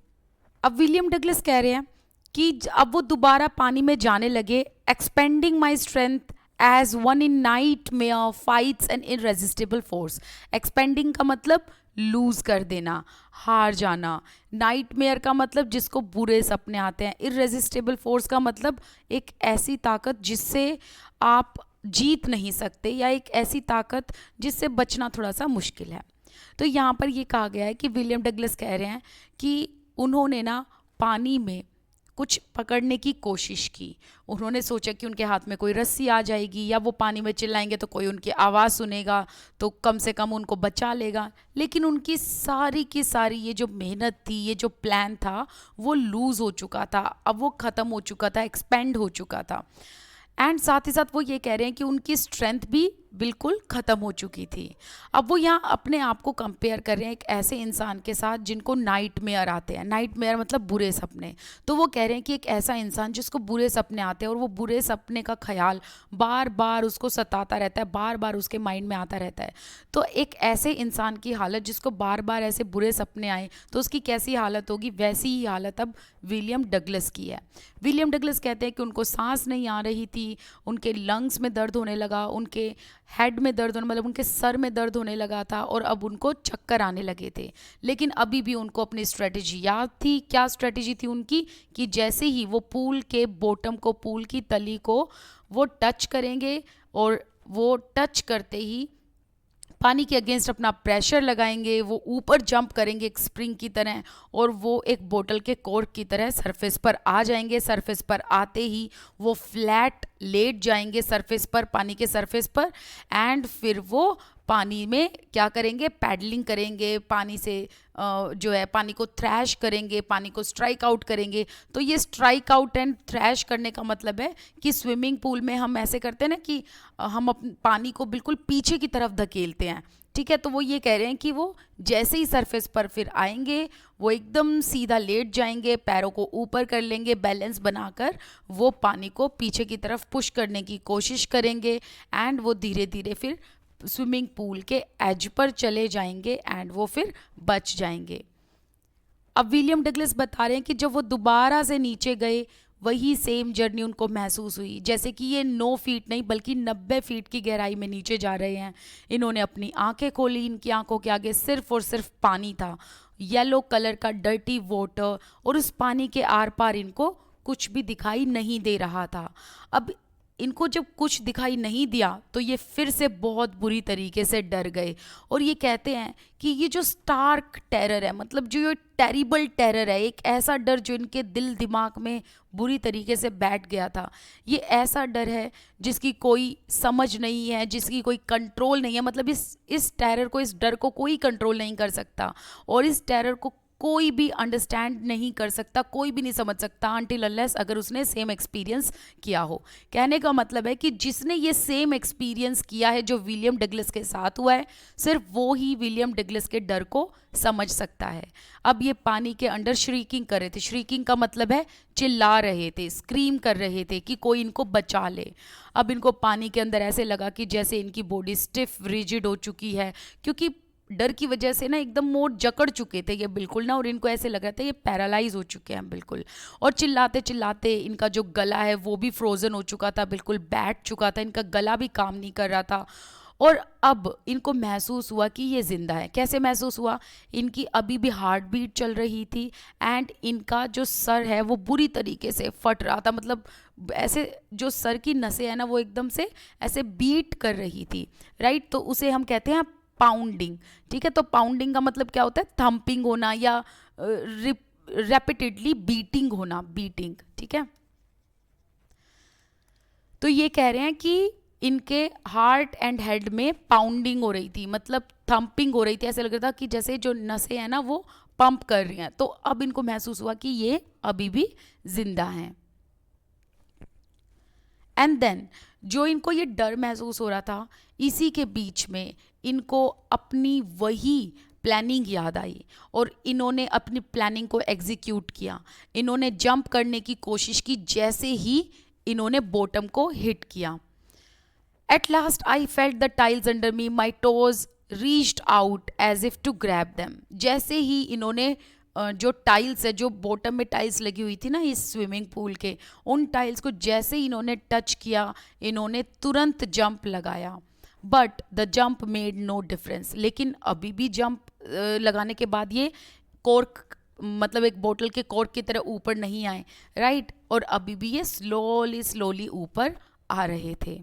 अब विलियम डगलस कह रहे हैं कि अब वो दोबारा पानी में जाने लगे। Expending my strength as one in nightmare fights an irresistible force. Expending का मतलब लूज कर देना, हार जाना। नाइटमेयर का मतलब जिसको बुरे सपने आते हैं। इररेजिस्टिबल फोर्स का मतलब एक ऐसी ताकत जिससे आप जीत नहीं सकते, या एक ऐसी ताकत जिससे बचना थोड़ा सा मुश्किल है। तो यहाँ पर ये कहा गया है कि विलियम डगलस कह रहे हैं कि उन्होंने ना पानी में कुछ पकड़ने की कोशिश की। उन्होंने सोचा कि उनके हाथ में कोई रस्सी आ जाएगी, या वो पानी में चिल्लाएंगे तो कोई उनकी आवाज़ सुनेगा तो कम से कम उनको बचा लेगा। लेकिन उनकी सारी की सारी ये जो मेहनत थी, ये जो प्लान था, वो लूज़ हो चुका था। अब वो ख़त्म हो चुका था, एक्सपेंड हो चुका था। एंड साथ ही साथ वो ये कह रहे हैं कि उनकी स्ट्रेंथ भी बिल्कुल ख़त्म हो चुकी थी। अब वो यहाँ अपने आप को कंपेयर कर रहे हैं एक ऐसे इंसान के साथ जिनको नाइटमेयर आते हैं। नाइटमेयर मतलब बुरे सपने। तो वो कह रहे हैं कि एक ऐसा इंसान जिसको बुरे सपने आते हैं और वो बुरे सपने का ख्याल बार बार उसको सताता रहता है, बार बार उसके माइंड में आता रहता है। तो एक ऐसे इंसान की हालत जिसको बार बार ऐसे बुरे सपने आए तो उसकी कैसी हालत होगी, वैसी ही हालत अब विलियम डगलस की है। विलियम डगलस कहते हैं कि उनको सांस नहीं आ रही थी, उनके लंग्स में दर्द होने लगा, उनके हेड में दर्द होने मतलब उनके सर में दर्द होने लगा था और अब उनको चक्कर आने लगे थे। लेकिन अभी भी उनको अपनी स्ट्रेटजी याद थी। क्या स्ट्रेटजी थी उनकी? कि जैसे ही वो पूल के बॉटम को, पूल की तली को वो टच करेंगे और वो टच करते ही पानी के अगेंस्ट अपना प्रेशर लगाएंगे, वो ऊपर जंप करेंगे एक स्प्रिंग की तरह और वो एक बोतल के कॉर्क की तरह सरफेस पर आ जाएंगे। सरफेस पर आते ही वो फ्लैट लेट जाएंगे सरफेस पर, पानी के सरफेस पर, एंड फिर वो पानी में क्या करेंगे, पैडलिंग करेंगे, पानी से जो है पानी को थ्रैश करेंगे, पानी को स्ट्राइक आउट करेंगे। तो ये स्ट्राइक आउट एंड थ्रैश करने का मतलब है कि स्विमिंग पूल में हम ऐसे करते हैं ना कि हम अपने पानी को बिल्कुल पीछे की तरफ धकेलते हैं, ठीक है। तो वो ये कह रहे हैं कि वो जैसे ही सरफेस पर फिर आएंगे वो एकदम सीधा लेट जाएंगे, पैरों को ऊपर कर लेंगे, बैलेंस बनाकर वो पानी को पीछे की तरफ पुश करने की कोशिश करेंगे एंड वो धीरे धीरे फिर स्विमिंग पूल के एज पर चले जाएंगे एंड वो फिर बच जाएंगे। अब विलियम डगलस बता रहे हैं कि जब वो दोबारा से नीचे गए वही सेम जर्नी उनको महसूस हुई, जैसे कि ये 9 फीट नहीं बल्कि 90 फीट की गहराई में नीचे जा रहे हैं। इन्होंने अपनी आंखें खोली, इनकी आंखों के आगे सिर्फ और सिर्फ पानी था, येलो कलर का डर्टी वाटर, और उस पानी के आर पार इनको कुछ भी दिखाई नहीं दे रहा था। अब इनको जब कुछ दिखाई नहीं दिया तो ये फिर से बहुत बुरी तरीके से डर गए और ये कहते हैं कि ये जो स्टार्क टेरर है, मतलब जो ये टेरिबल टेरर है, एक ऐसा डर जो इनके दिल दिमाग में बुरी तरीके से बैठ गया था, ये ऐसा डर है जिसकी कोई समझ नहीं है, जिसकी कोई कंट्रोल नहीं है। मतलब इस टेरर को, इस डर को कोई कंट्रोल नहीं कर सकता और इस टेरर को कोई भी अंडरस्टैंड नहीं कर सकता, कोई भी नहीं समझ सकता अनटिल अनलेस अगर उसने सेम एक्सपीरियंस किया हो। कहने का मतलब है कि जिसने ये सेम एक्सपीरियंस किया है जो विलियम डगलस के साथ हुआ है, सिर्फ वो ही विलियम डगलस के डर को समझ सकता है। अब ये पानी के अंडर श्रीकिंग कर रहे थे। श्रीकिंग का मतलब है चिल्ला रहे थे, स्क्रीम कर रहे थे कि कोई इनको बचा ले। अब इनको पानी के अंदर ऐसे लगा कि जैसे इनकी बॉडी स्टिफ रिजिड हो चुकी है, क्योंकि डर की वजह से ना एकदम मोड़ जकड़ चुके थे ये बिल्कुल ना, और इनको ऐसे लग रहा था ये पैरालाइज हो चुके हैं बिल्कुल। और चिल्लाते चिल्लाते इनका जो गला है वो भी फ्रोजन हो चुका था, बिल्कुल बैठ चुका था, इनका गला भी काम नहीं कर रहा था। और अब इनको महसूस हुआ कि ये जिंदा है। कैसे महसूस हुआ? इनकी अभी भी हार्ट बीट चल रही थी एंड इनका जो सर है वो बुरी तरीके से फट रहा था, मतलब ऐसे जो सर की नसें है ना वो एकदम से ऐसे बीट कर रही थी, राइट। तो उसे हम कहते हैं पाउंडिंग, ठीक है। तो पाउंडिंग का मतलब क्या होता है? थम्पिंग होना या रैपिडेटली बीटिंग होना, बीटिंग, ठीक है। तो ये कह रहे हैं कि इनके हार्ट एंड हेड में पाउंडिंग हो रही थी, मतलब थम्पिंग हो रही थी, ऐसे लग रहा था कि जैसे जो नसें हैं ना वो पंप कर रही हैं। तो अब इनको महसूस हुआ कि ये अभी भी जिंदा हैं। एंड देन जो इनको ये डर महसूस हो रहा था, इसी के बीच में इनको अपनी वही प्लानिंग याद आई और इन्होंने अपनी प्लानिंग को एग्जीक्यूट किया। इन्होंने जंप करने की कोशिश की जैसे ही इन्होंने बॉटम को हिट किया। At last I felt the tiles under me, my toes reached out as if to grab them. जैसे ही इन्होंने जो टाइल्स है, जो बॉटम में टाइल्स लगी हुई थी ना इस स्विमिंग पूल के, उन टाइल्स को जैसे ही इन्होंने टच किया इन्होंने तुरंत जंप लगाया। But the jump made no difference. लेकिन अभी भी जंप लगाने के बाद ये कॉर्क, मतलब एक बोतल के कॉर्क की तरह ऊपर नहीं आए, राइट। और अभी भी ये स्लोली स्लोली ऊपर आ रहे थे।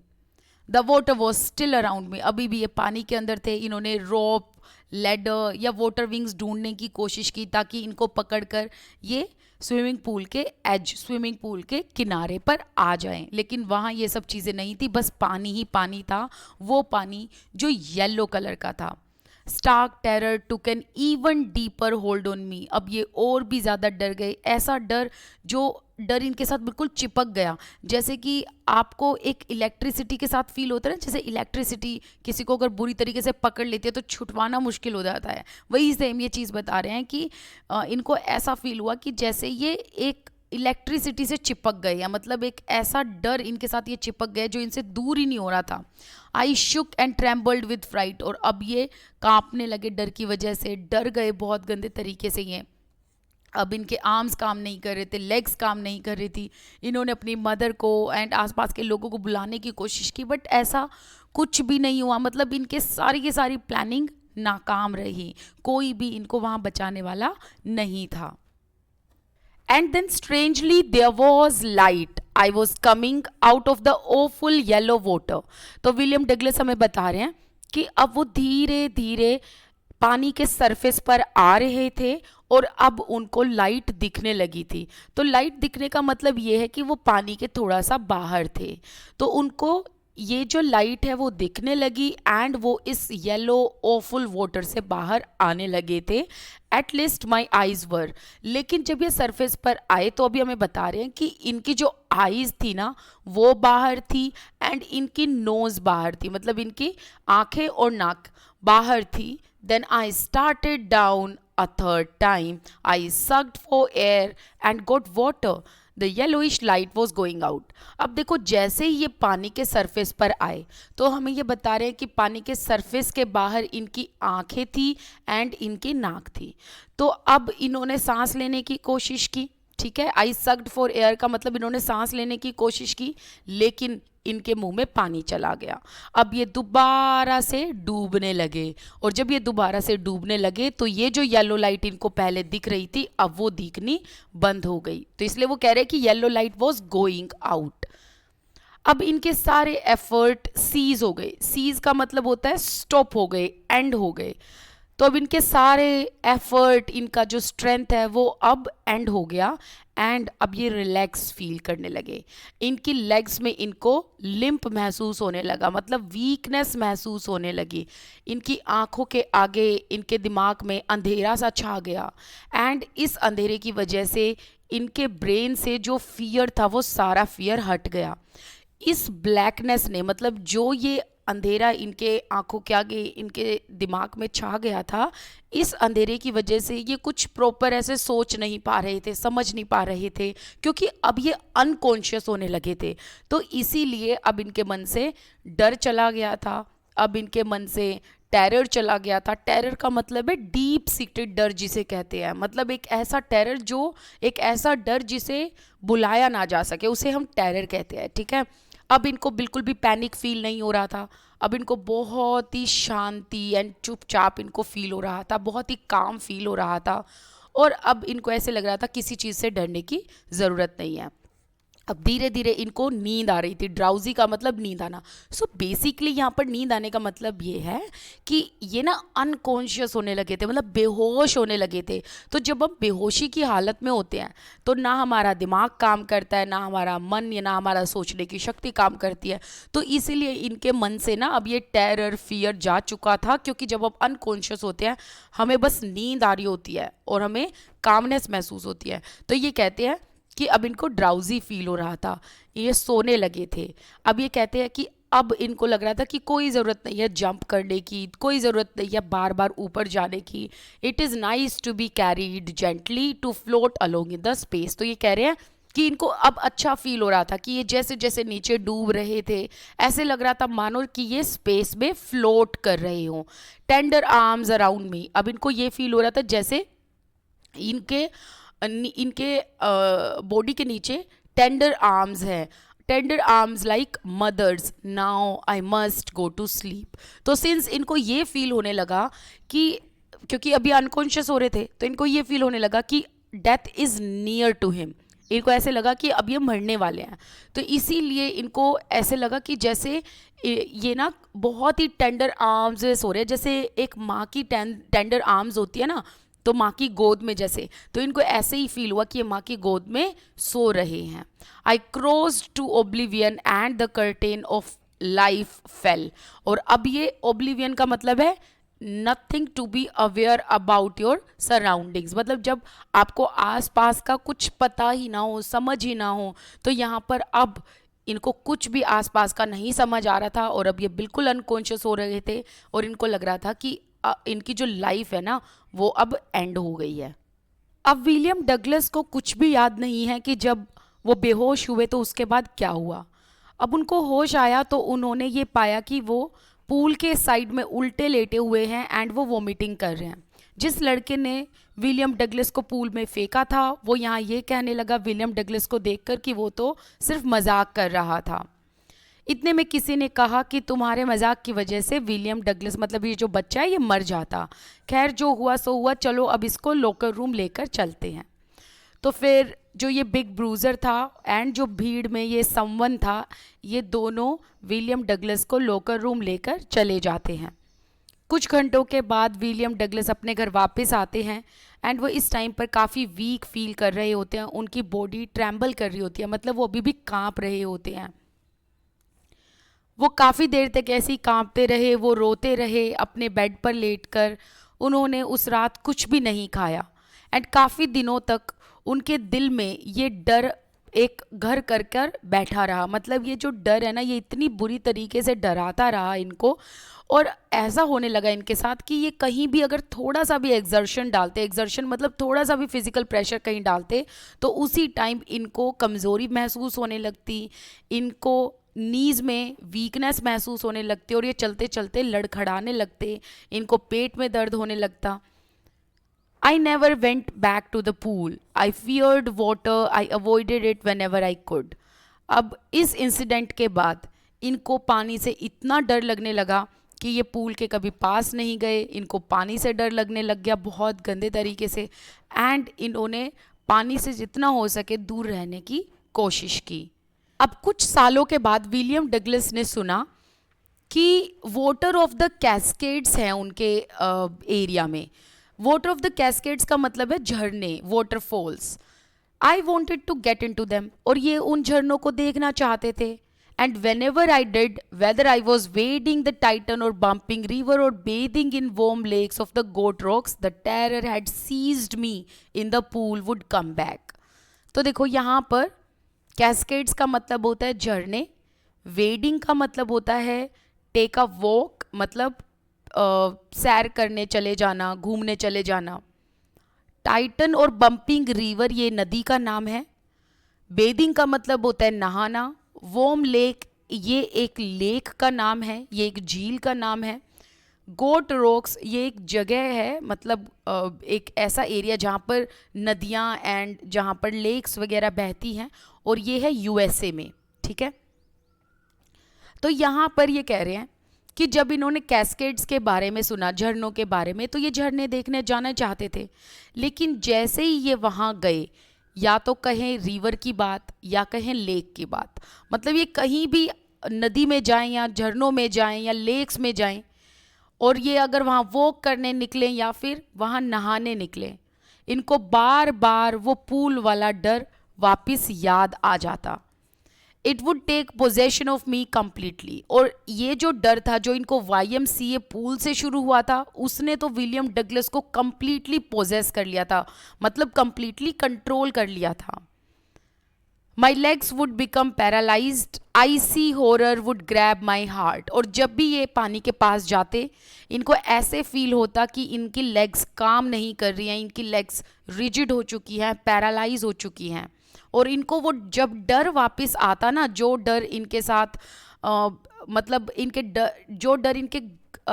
The water was still around में। अभी भी ये पानी के अंदर थे। इन्होंने रोप, लेडर या वाटर विंग्स ढूंढने की कोशिश की ताकि इनको पकड़कर ये स्विमिंग पूल के एज, स्विमिंग पूल के किनारे पर आ जाएं। लेकिन वहाँ ये सब चीज़ें नहीं थी, बस पानी ही पानी था, वो पानी जो येलो कलर का था। Stark terror took an even deeper hold on me. अब ये और भी ज़्यादा डर गए, ऐसा डर जो डर इनके साथ बिल्कुल चिपक गया, जैसे कि आपको एक इलेक्ट्रिसिटी के साथ फील होता है ना, जैसे इलेक्ट्रिसिटी किसी को अगर बुरी तरीके से पकड़ लेती है तो छुटवाना मुश्किल हो जाता है, वही सेम ये चीज़ बता रहे हैं कि इनको ऐसा फील हुआ कि जैसे ये एक इलेक्ट्रिसिटी से चिपक गए, या मतलब एक ऐसा डर इनके साथ ये चिपक गया जो इनसे दूर ही नहीं हो रहा था। आई शुक एंड ट्रेम्बल्ड विद फ्राइट, और अब ये कांपने लगे डर की वजह से, डर गए बहुत गंदे तरीके से ये। अब इनके आर्म्स काम नहीं कर रहे थे, लेग्स काम नहीं कर रही थी। इन्होंने अपनी मदर को एंड आसपास के लोगों को बुलाने की कोशिश की, बट ऐसा कुछ भी नहीं हुआ। मतलब इनके सारी की सारी प्लानिंग नाकाम रही, कोई भी इनको वहाँ बचाने वाला नहीं था। And then strangely there was light. I was coming out of the awful yellow water. तो विलियम डगलस हमें बता रहे हैं कि अब वो धीरे धीरे पानी के सरफेस पर आ रहे थे और अब उनको लाइट दिखने लगी थी। तो लाइट दिखने का मतलब ये है कि वो पानी के थोड़ा सा बाहर थे, तो उनको ये जो लाइट है वो दिखने लगी एंड वो इस येलो ओफुल वाटर से बाहर आने लगे थे। एट लीस्ट माई आईज वर, लेकिन जब ये सरफेस पर आए तो अभी हमें बता रहे हैं कि इनकी जो आईज थी ना वो बाहर थी एंड इनकी नोज बाहर थी, मतलब इनकी आंखें और नाक बाहर थी। Then I started down a third time, I sucked for air and got water. The yellowish light was going out. अब देखो जैसे ही ये पानी के सरफेस पर आए तो हमें ये बता रहे हैं कि पानी के सरफेस के बाहर इनकी आंखें थी एंड इनकी नाक थी। तो अब इन्होंने सांस लेने की कोशिश की, ठीक है। आई सक्ड फॉर एयर का मतलब इन्होंने सांस लेने की कोशिश की, लेकिन इनके मुंह में पानी चला गया। अब ये दोबारा से डूबने लगे, और जब ये दोबारा से डूबने लगे तो ये जो येलो लाइट इनको पहले दिख रही थी अब वो दिखनी बंद हो गई। तो इसलिए वो कह रहे हैं कि yellow light was going out. अब इनके सारे एफर्ट सीज हो गए। सीज का मतलब होता है स्टॉप हो गए, एंड हो गए। तो अब इनके सारे एफर्ट, इनका जो स्ट्रेंथ है वो अब एंड हो गया एंड अब ये रिलैक्स फील करने लगे। इनकी लेग्स में इनको लिम्प महसूस होने लगा, मतलब वीकनेस महसूस होने लगी। इनकी आंखों के आगे इनके दिमाग में अंधेरा सा छा गया एंड इस अंधेरे की वजह से इनके ब्रेन से जो फियर था वो सारा फियर हट गया। इस ब्लैकनेस ने, मतलब जो ये अंधेरा इनके आंखों के आगे इनके दिमाग में छा गया था, इस अंधेरे की वजह से ये कुछ प्रॉपर ऐसे सोच नहीं पा रहे थे, समझ नहीं पा रहे थे, क्योंकि अब ये अनकॉन्शियस होने लगे थे। तो इसीलिए अब इनके मन से डर चला गया था, अब इनके मन से टेरर चला गया था। टेरर का मतलब है डीप सीक्रेट डर जिसे कहते हैं, मतलब एक ऐसा टेरर जो, एक ऐसा डर जिसे बुलाया ना जा सके, उसे हम टेरर कहते हैं, ठीक है। अब इनको बिल्कुल भी पैनिक फील नहीं हो रहा था, अब इनको बहुत ही शांति एंड चुपचाप इनको फील हो रहा था, बहुत ही काम फील हो रहा था, और अब इनको ऐसे लग रहा था किसी चीज़ से डरने की ज़रूरत नहीं है। अब धीरे धीरे इनको नींद आ रही थी। ड्राउजी का मतलब नींद आना। सो बेसिकली यहाँ पर नींद आने का मतलब ये है कि ये ना अनकॉन्शियस होने लगे थे, मतलब बेहोश होने लगे थे। तो जब हम बेहोशी की हालत में होते हैं तो ना हमारा दिमाग काम करता है, ना हमारा मन, या ना हमारा सोचने की शक्ति काम करती है। तो इसीलिए इनके मन से ना अब ये टेरर, फियर जा चुका था, क्योंकि जब हम अनकॉन्शियस होते हैं हमें बस नींद आ रही होती है और हमें कामनेस महसूस होती है। तो ये कहते हैं कि अब इनको ड्राउजी फील हो रहा था, ये सोने लगे थे। अब ये कहते हैं कि अब इनको लग रहा था कि कोई ज़रूरत नहीं है जंप करने की, कोई ज़रूरत नहीं है बार बार ऊपर जाने की। It is nice to be carried gently to float along in the space. तो ये कह रहे हैं कि इनको अब अच्छा फील हो रहा था कि ये जैसे जैसे नीचे डूब रहे थे ऐसे लग रहा था मानो कि ये स्पेस में फ्लोट कर रहे हों। टेंडर आर्म्स अराउंड मी, अब इनको ये फील हो रहा था जैसे इनके बॉडी के नीचे टेंडर आर्म्स हैं, tender arms like mothers. Now I must go to sleep. तो सिंस इनको ये फील होने लगा कि, क्योंकि अभी अनकॉन्शियस हो रहे थे, तो इनको ये फील होने लगा कि death is near to him. इनको ऐसे लगा कि अब ये मरने वाले हैं, तो इसीलिए इनको ऐसे लगा कि जैसे ये ना बहुत ही टेंडर आर्म्स से सो रहे हैं, जैसे एक माँ की टेंडर आर्म्स होती है ना, तो माँ की गोद में जैसे, तो इनको ऐसे ही फील हुआ कि ये माँ की गोद में सो रहे हैं। I crossed to oblivion and the curtain of life fell. और अब ये ओब्लिवियन का मतलब है nothing to be aware about your surroundings, मतलब जब आपको आसपास का कुछ पता ही ना हो, समझ ही ना हो, तो यहाँ पर अब इनको कुछ भी आसपास का नहीं समझ आ रहा था और अब ये बिल्कुल अनकॉन्शियस हो रहे थे और इनको लग रहा था कि इनकी जो लाइफ है ना वो अब एंड हो गई है। अब विलियम डगलस को कुछ भी याद नहीं है कि जब वो बेहोश हुए तो उसके बाद क्या हुआ। अब उनको होश आया तो उन्होंने ये पाया कि वो पूल के साइड में उल्टे लेटे हुए हैं एंड वो वोमिटिंग कर रहे हैं। जिस लड़के ने विलियम डगलस को पूल में फेंका था वो यहाँ ये कहने लगा विलियम डगलस को देखकर कि वो तो सिर्फ मजाक कर रहा था। इतने में किसी ने कहा कि तुम्हारे मजाक की वजह से विलियम डगलस, मतलब ये जो बच्चा है, ये मर जाता। खैर जो हुआ सो हुआ, चलो अब इसको लॉकर रूम लेकर चलते हैं। तो फिर जो ये बिग ब्रूजर था एंड जो भीड़ में ये समवन था, ये दोनों विलियम डगलस को लॉकर रूम लेकर चले जाते हैं। कुछ घंटों के बाद विलियम डगलस अपने घर वापस आते हैं एंड वो इस टाइम पर काफ़ी वीक फील कर रहे होते हैं। उनकी बॉडी ट्रैम्बल कर रही होती है, मतलब वो अभी भी कांप रहे होते हैं। वो काफ़ी देर तक ऐसे ही कांपते रहे, वो रोते रहे अपने बेड पर लेटकर। उन्होंने उस रात कुछ भी नहीं खाया एंड काफ़ी दिनों तक उनके दिल में ये डर एक घर कर कर बैठा रहा। मतलब ये जो डर है ना, ये इतनी बुरी तरीके से डराता रहा इनको, और ऐसा होने लगा इनके साथ कि ये कहीं भी अगर थोड़ा सा भी एग्जर्शन डालते, एग्जर्शन मतलब थोड़ा सा भी फिजिकल प्रेशर कहीं डालते, तो उसी टाइम इनको कमज़ोरी महसूस होने लगती, इनको नीज में वीकनेस महसूस होने लगती और ये चलते चलते लड़खड़ाने लगते, इनको पेट में दर्द होने लगता। I never went back to the pool. I feared water. I avoided it whenever I could. अब इस इंसिडेंट के बाद इनको पानी से इतना डर लगने लगा कि ये पूल के कभी पास नहीं गए। इनको पानी से डर लगने लग गया बहुत गंदे तरीके से, एंड इन्होंने पानी से जितना हो सके दूर रहने की कोशिश की। अब कुछ सालों के बाद विलियम डगलस ने सुना कि वाटर ऑफ द कैस्केड्स हैं उनके एरिया में। वाटर ऑफ द कैस्केड्स का मतलब है झरने, waterfalls. I wanted to get in to them, और ये उन झरनों को देखना चाहते थे। And whenever I did, whether I was wading the Tieton और बम्पिंग रिवर और bathing in warm lakes of the Goat Rocks, the terror had seized me in the pool would come back. तो देखो यहाँ पर cascades का मतलब होता है झरने, वेडिंग का मतलब होता है टेक अ वॉक, मतलब सैर करने चले जाना, घूमने चले जाना। टाइटन और बम्पिंग रिवर ये नदी का नाम है। बेदिंग का मतलब होता है नहाना। वोम लेक ये एक लेक का नाम है, ये एक झील का नाम है। गोट रॉक्स ये एक जगह है, मतलब एक ऐसा एरिया जहाँ पर नदियाँ एंड जहाँ पर लेक्स वगैरह बहती हैं, और ये है यूएसए में, ठीक है। तो यहाँ पर ये कह रहे हैं कि जब इन्होंने कैस्केड्स के बारे में सुना, झरनों के बारे में, तो ये झरने देखने जाना चाहते थे। लेकिन जैसे ही ये वहाँ गए, या तो कहें रिवर की बात या कहें लेक की बात, मतलब ये कहीं भी नदी में जाएं या झरनों में जाएं या लेक्स में जाएं, और ये अगर वहाँ वॉक करने निकलें या फिर वहाँ नहाने निकलें, इनको बार बार वो पूल वाला डर वापस याद आ जाता। It would take possession of me completely. और ये जो डर था जो इनको YMCA पूल से शुरू हुआ था, उसने तो विलियम डगलस को कम्प्लीटली पोजेस कर लिया था, मतलब कम्प्लीटली कंट्रोल कर लिया था। My legs would become paralysed, IC horror would grab my heart. और जब भी ये पानी के पास जाते, इनको ऐसे फील होता कि इनकी लेग्स काम नहीं कर रही हैं, इनकी लेग्स रिजिड हो चुकी हैं, पैरालाइज हो चुकी हैं। और इनको वो जब डर वापस आता ना, जो डर इनके साथ मतलब इनके डर, जो डर इनके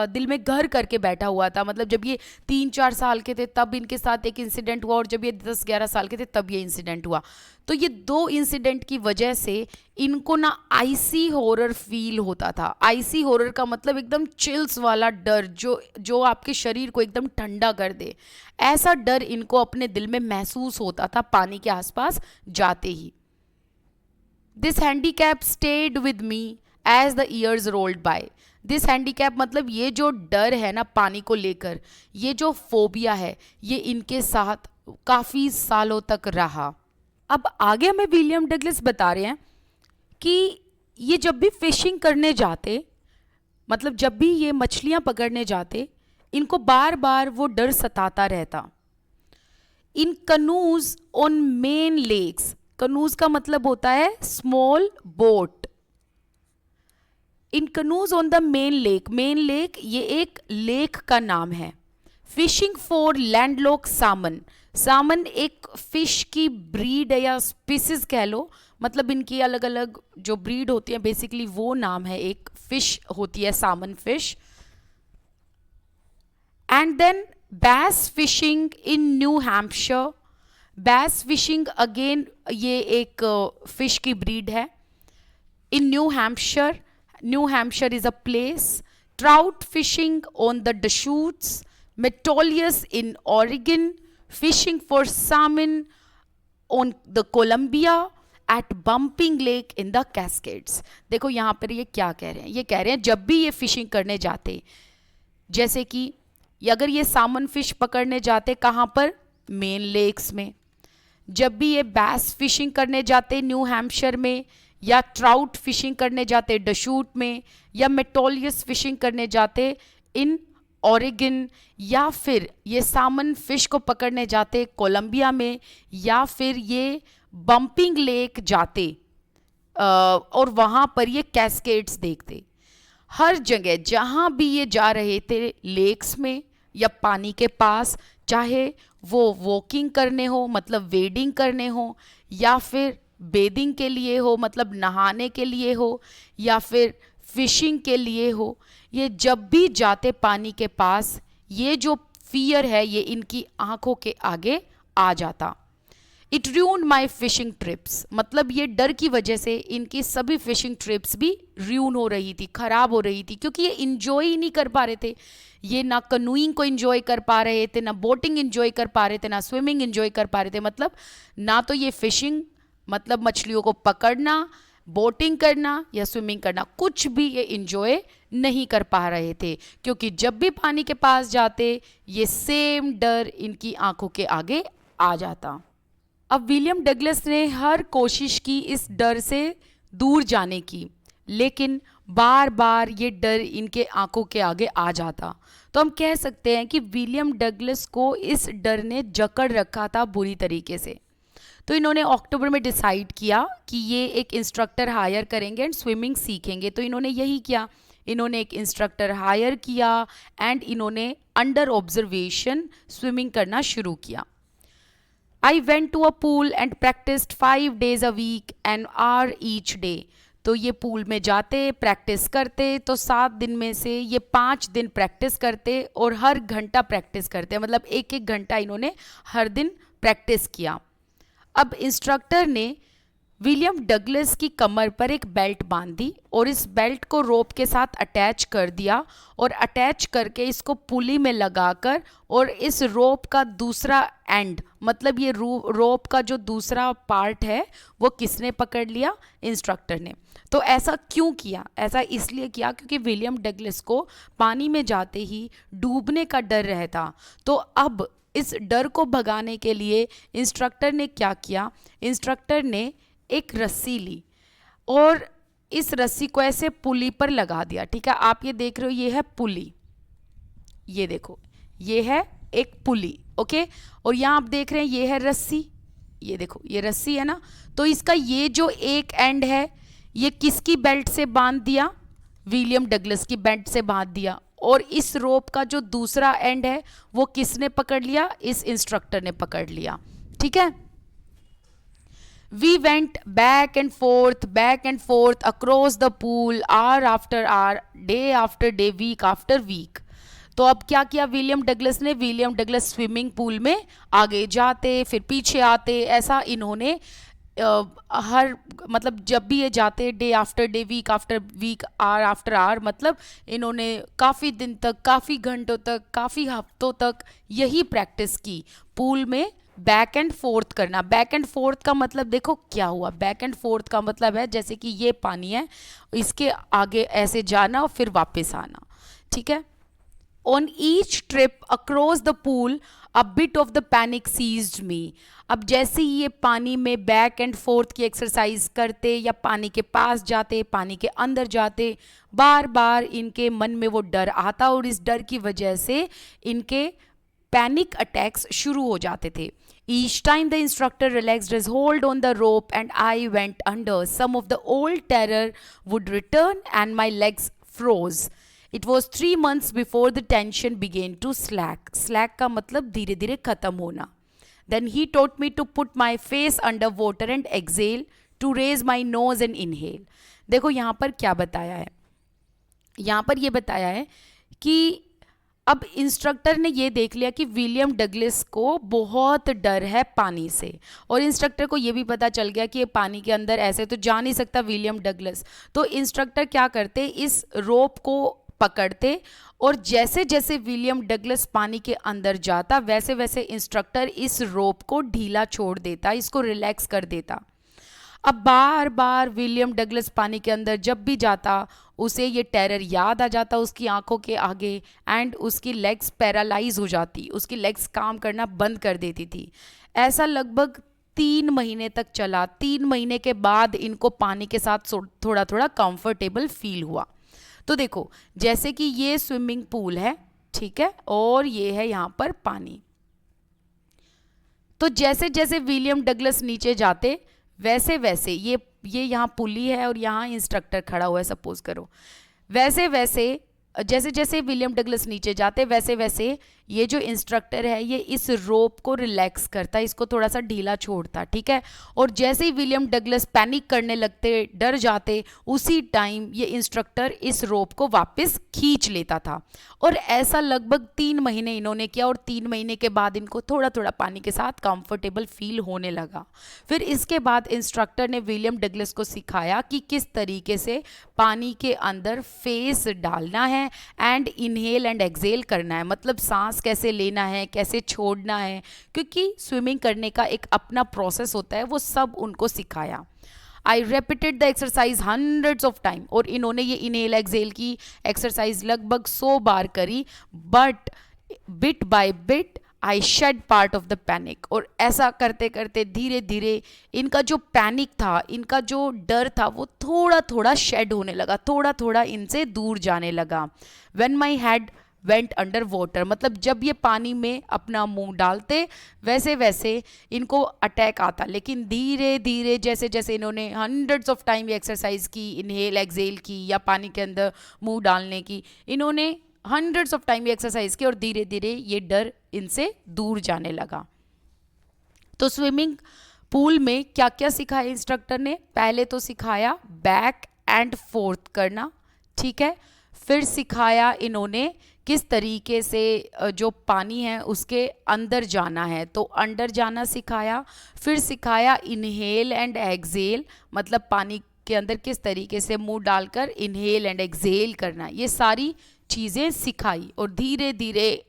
दिल में घर करके बैठा हुआ था, मतलब जब ये 3-4 साल के थे तब इनके साथ एक इंसिडेंट हुआ, और जब ये 10-11 साल के थे तब ये इंसिडेंट हुआ। तो ये 2 इंसिडेंट की वजह से इनको ना आइसी हॉरर फील होता था। आइसी हॉरर का मतलब एकदम चिल्स वाला डर, जो आपके शरीर को एकदम ठंडा कर दे। ऐसा डर इनको अपने दिल में महसूस होता था पानी के आसपास जाते ही। This handicap stayed with me as the years rolled by. This handicap मतलब ये जो डर है ना पानी को लेकर, ये जो फोबिया है, ये इनके साथ काफ़ी सालों तक रहा। अब आगे हमें विलियम डगलस बता रहे हैं कि ये जब भी फिशिंग करने जाते, मतलब जब भी ये मछलियाँ पकड़ने जाते, इनको बार बार वो डर सताता रहता। In canoes on Maine lakes, canoes का मतलब होता है small boat. In canoes on the Maine lake ये एक लेक का नाम है। Fishing for landlocked salmon, salmon एक फिश की ब्रीड है या स्पीसीज कह लो, मतलब इनकी अलग अलग जो ब्रीड होती है बेसिकली वो नाम है, एक फिश होती है salmon fish. And then bass fishing in New Hampshire, bass fishing again ये एक फिश की ब्रीड है in New Hampshire, New Hampshire is a place. Trout fishing on the Deschutes, Metolius in Oregon, fishing for salmon on the Columbia, at Bumping Lake in the Cascades. देखो यहाँ पर ये क्या कह रहे हैं, ये कह रहे हैं जब भी ये फिशिंग करने जाते, जैसे कि अगर ये सामन फिश पकड़ने जाते कहाँ पर, मेन लेक्स में, जब भी ये बैस फिशिंग करने जाते न्यू हैम्पशायर में, या ट्राउट फिशिंग करने जाते डशूट में, या मेटोलियस फिशिंग करने जाते इन ऑरिगन, या फिर ये सामन फिश को पकड़ने जाते कोलंबिया में, या फिर ये बम्पिंग लेक जाते और वहाँ पर ये कैस्केड्स देखते। हर जगह जहाँ भी ये जा रहे थे लेक्स में या पानी के पास, चाहे वो वॉकिंग करने हो मतलब वेडिंग करने हो, या फिर बेदिंग के लिए हो मतलब नहाने के लिए हो, या फिर फिशिंग के लिए हो, ये जब भी जाते पानी के पास, ये जो फियर है ये इनकी आंखों के आगे आ जाता। It ruined my fishing trips, मतलब ये डर की वजह से इनकी सभी फिशिंग ट्रिप्स भी ruin हो रही थी, खराब हो रही थी, क्योंकि ये इंजॉय ही नहीं कर पा रहे थे। ये ना कनूइंग को इंजॉय कर पा रहे थे, ना बोटिंग इंजॉय कर पा रहे थे, ना स्विमिंग इंजॉय कर पा रहे थे। मतलब ना तो ये फिशिंग मतलब मछलियों को पकड़ना, बोटिंग करना या स्विमिंग करना, कुछ भी ये इंजॉय नहीं कर पा रहे थे, क्योंकि जब भी पानी के पास जाते ये सेम डर इनकी आंखों के आगे आ जाता। अब विलियम डगलस ने हर कोशिश की इस डर से दूर जाने की, लेकिन बार बार ये डर इनके आंखों के आगे आ जाता। तो हम कह सकते हैं कि विलियम डगलस को इस डर ने जकड़ रखा था बुरी तरीके से। तो इन्होंने अक्टूबर में डिसाइड किया कि ये एक इंस्ट्रक्टर हायर करेंगे एंड स्विमिंग सीखेंगे। तो इन्होंने यही किया, इन्होंने एक इंस्ट्रक्टर हायर किया एंड इन्होंने अंडर ऑब्जर्वेशन स्विमिंग करना शुरू किया। I went to a pool and practiced 5 days a week an hour each day. तो ये पूल में जाते प्रैक्टिस करते, तो 7 दिन में से ये 5 दिन प्रैक्टिस करते और हर घंटा प्रैक्टिस करते, मतलब एक एक घंटा इन्होंने हर दिन प्रैक्टिस किया। अब इंस्ट्रक्टर ने विलियम डगलस की कमर पर एक बेल्ट बांध दी और इस बेल्ट को रोप के साथ अटैच कर दिया, और अटैच करके इसको पुली में लगाकर, और इस रोप का दूसरा एंड मतलब ये रोप का जो दूसरा पार्ट है वो किसने पकड़ लिया, इंस्ट्रक्टर ने। तो ऐसा क्यों किया, ऐसा इसलिए किया क्योंकि विलियम डगलस को पानी में जाते ही डूबने का डर रहता। तो अब इस डर को भगाने के लिए इंस्ट्रक्टर ने क्या किया, इंस्ट्रक्टर ने एक रस्सी ली और इस रस्सी को ऐसे पुली पर लगा दिया। ठीक है, आप ये देख रहे हो, ये है पुली, ये देखो ये है एक पुली, ओके। और यहाँ आप देख रहे हैं ये है रस्सी, ये देखो ये रस्सी है ना। तो इसका ये जो एक एंड है ये किसकी बेल्ट से बांध दिया, विलियम डगलस की बेल्ट से बांध दिया, और इस रोप का जो दूसरा एंड है वो किसने पकड़ लिया, इस इंस्ट्रक्टर ने पकड़ लिया। ठीक है। We went back and forth across the pool, hour after hour, day after day, week after week. तो अब क्या किया विलियम डगलस ने, विलियम डगलस स्विमिंग पूल में आगे जाते फिर पीछे आते, ऐसा इन्होंने हर मतलब जब भी ये जाते day after day, week after week, hour after hour, मतलब इन्होंने काफ़ी दिन तक, काफ़ी घंटों तक, काफ़ी हफ्तों तक यही प्रैक्टिस की पूल में बैक एंड फोर्थ करना। बैक एंड फोर्थ का मतलब देखो क्या हुआ, बैक एंड फोर्थ का मतलब है जैसे कि ये पानी है, इसके आगे ऐसे जाना और फिर वापस आना। ठीक है, On each trip across the pool, a bit of the panic seized me. अब जैसे ही ये पानी में बैक एंड फोर्थ की एक्सरसाइज करते या पानी के पास जाते, पानी के अंदर जाते, बार बार इनके मन में वो डर आता और इस डर की वजह से इनके पैनिक अटैक्स शुरू हो जाते थे. Each time the instructor relaxed his hold on the rope and I went under, some of the old terror would return and my legs froze. It was 3 months before the tension began to slack. Slack का मतलब धीरे धीरे खत्म होना. Then he taught me to put my face under water and exhale, to raise my nose and inhale. देखो यहाँ पर क्या बताया है, यहाँ पर ये बताया है कि अब इंस्ट्रक्टर ने ये देख लिया कि विलियम डगलस को बहुत डर है पानी से, और इंस्ट्रक्टर को ये भी पता चल गया कि ये पानी के अंदर ऐसे तो जा नहीं सकता विलियम डगलस. तो इंस्ट्रक्टर क्या करते, इस रोप को पकड़ते और जैसे जैसे विलियम डगलस पानी के अंदर जाता वैसे वैसे इंस्ट्रक्टर इस रोप को ढीला छोड़ देता, इसको रिलैक्स कर देता. अब बार बार विलियम डगलस पानी के अंदर जब भी जाता उसे ये टेरर याद आ जाता उसकी आंखों के आगे, एंड उसकी लेग्स पैरालाइज हो जाती, उसकी लेग्स काम करना बंद कर देती थी. ऐसा लगभग 3 महीने तक चला. 3 महीने के बाद इनको पानी के साथ थोड़ा थोड़ा कंफर्टेबल फील हुआ. तो देखो जैसे कि ये स्विमिंग पूल है, ठीक है, और ये है यहाँ पर पानी. तो जैसे जैसे विलियम डगलस नीचे जाते वैसे वैसे ये यहाँ पुली है और यहाँ इंस्ट्रक्टर खड़ा हुआ है सपोज करो, वैसे वैसे जैसे जैसे विलियम डगलस नीचे जाते वैसे वैसे ये जो इंस्ट्रक्टर है ये इस रोप को रिलैक्स करता, इसको थोड़ा सा ढीला छोड़ता, ठीक है. और जैसे ही विलियम डगलस पैनिक करने लगते, डर जाते, उसी टाइम ये इंस्ट्रक्टर इस रोप को वापस खींच लेता था. और ऐसा लगभग 3 महीने इन्होंने किया और 3 महीने के बाद इनको थोड़ा थोड़ा पानी के साथ कंफर्टेबल फील होने लगा. फिर इसके बाद इंस्ट्रक्टर ने विलियम डगलस को सिखाया कि किस तरीके से पानी के अंदर फेस डालना है एंड इनहेल एंड एक्सेल करना है, मतलब सांस कैसे लेना है, कैसे छोड़ना है, क्योंकि स्विमिंग करने का एक अपना प्रोसेस होता है, वो सब उनको सिखाया. I repeated the exercise hundreds of time, और इन्होंने ये इनहेल एक्सेल की एक्सरसाइज लगभग 100 बार करी. But bit by bit I shed part of the panic, और ऐसा करते करते धीरे धीरे इनका जो पैनिक था, इनका जो डर था, वो थोड़ा थोड़ा शेड होने लगा, थोड़ा थोड़ा इनसे दूर जाने लगा. When my head went under water, मतलब जब ये पानी में अपना मुंह डालते वैसे वैसे इनको अटैक आता, लेकिन धीरे धीरे जैसे जैसे इन्होंने हंड्रेड्स ऑफ टाइम ये एक्सरसाइज की, इनहेल एक्सेल की या पानी के अंदर मुंह डालने की, इन्होंने हंड्रेड्स ऑफ टाइम ये एक्सरसाइज की और धीरे धीरे ये डर इनसे दूर जाने लगा. तो स्विमिंग पूल में क्या क्या सिखाया इंस्ट्रक्टर ने, पहले तो सिखाया बैक एंड फोर्थ करना, ठीक है. फिर सिखाया इन्होंने किस तरीके से जो पानी है उसके अंदर जाना है, तो अंदर जाना सिखाया. फिर सिखाया इनहेल एंड एक्सेल, मतलब पानी के अंदर किस तरीके से मुंह डालकर इनहेल एंड एक्सेल करना, ये सारी चीज़ें सिखाई. और धीरे धीरे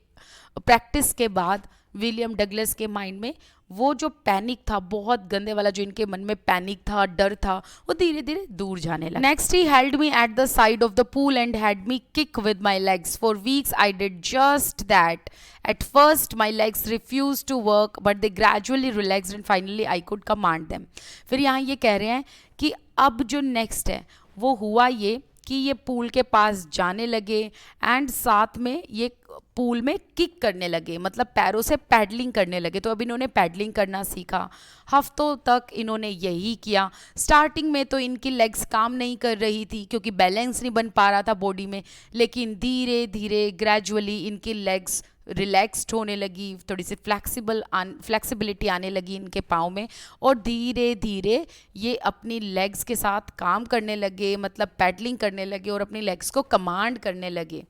प्रैक्टिस के बाद विलियम डगलस के माइंड में वो जो पैनिक था, बहुत गंदे वाला जो इनके मन में पैनिक था, डर था, वो धीरे धीरे दूर जाने लगा. Next he held me at the side of the pool and had me kick with my legs. For weeks I did just that. At first my legs refused to work but they gradually relaxed and finally I could command them. फिर यहाँ ये कह रहे हैं कि अब जो next है वो हुआ ये कि ये पूल के पास जाने लगे एंड साथ में ये पूल में किक करने लगे, मतलब पैरों से पैडलिंग करने लगे. तो अब इन्होंने पैडलिंग करना सीखा. हफ्तों तक इन्होंने यही किया. स्टार्टिंग में तो इनकी लेग्स काम नहीं कर रही थी क्योंकि बैलेंस नहीं बन पा रहा था बॉडी में, लेकिन धीरे धीरे ग्रेजुअली इनकी लेग्स रिलैक्स्ड होने लगी, थोड़ी सी फ्लेक्सिबिलिटी आने लगी इनके पाँव में, और धीरे धीरे ये अपनी लेग्स के साथ काम करने लगे, मतलब पैडलिंग करने लगे और अपनी लेग्स को कमांड करने लगे.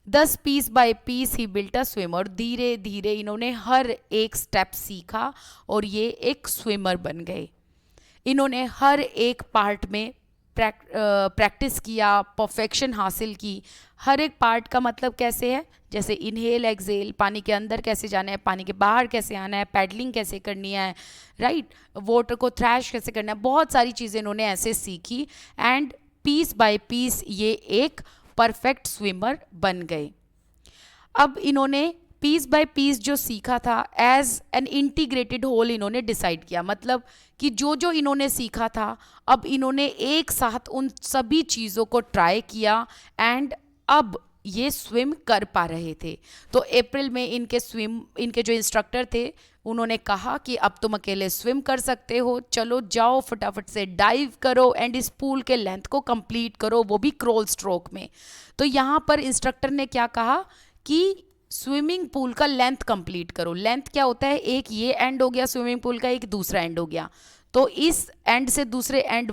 10 piece by piece he built a swimmer. धीरे धीरे इन्होंने हर एक स्टेप सीखा और ये एक स्विमर बन गए. इन्होंने हर एक पार्ट में प्रैक्टिस किया, परफेक्शन हासिल की. हर एक पार्ट का मतलब कैसे है, जैसे इनहेल एक्सेल, पानी के अंदर कैसे जाना है, पानी के बाहर कैसे आना है, पैडलिंग कैसे करनी है, राइट, वाटर को थ्रैश कैसे करना है, बहुत सारी चीज़ें इन्होंने ऐसे सीखी एंड पीस बाय पीस ये एक परफेक्ट स्विमर बन गए. अब इन्होंने पीस बाय पीस जो सीखा था एज एन इंटीग्रेटेड होल इन्होंने डिसाइड किया, मतलब कि जो जो इन्होंने सीखा था अब इन्होंने एक साथ उन सभी चीज़ों को ट्राई किया एंड अब ये स्विम कर पा रहे थे। तो अप्रैल में इनके जो इंस्ट्रक्टर थे उन्होंने कहा कि अब तुम अकेले स्विम कर सकते हो, चलो जाओ फटाफट से डाइव करो एंड इस पूल के लेंथ को कंप्लीट करो, वो भी क्रॉल स्ट्रोक में। तो यहाँ पर इंस्ट्रक्टर ने क्या कहा कि स्विमिंग पूल का लेंथ कंप्लीट करो। लेंथ क्या होता है, एक ये एंड हो गया स्विमिंग पूल का, एक दूसरा एंड हो गया, तो इस एंड से दूसरे एंड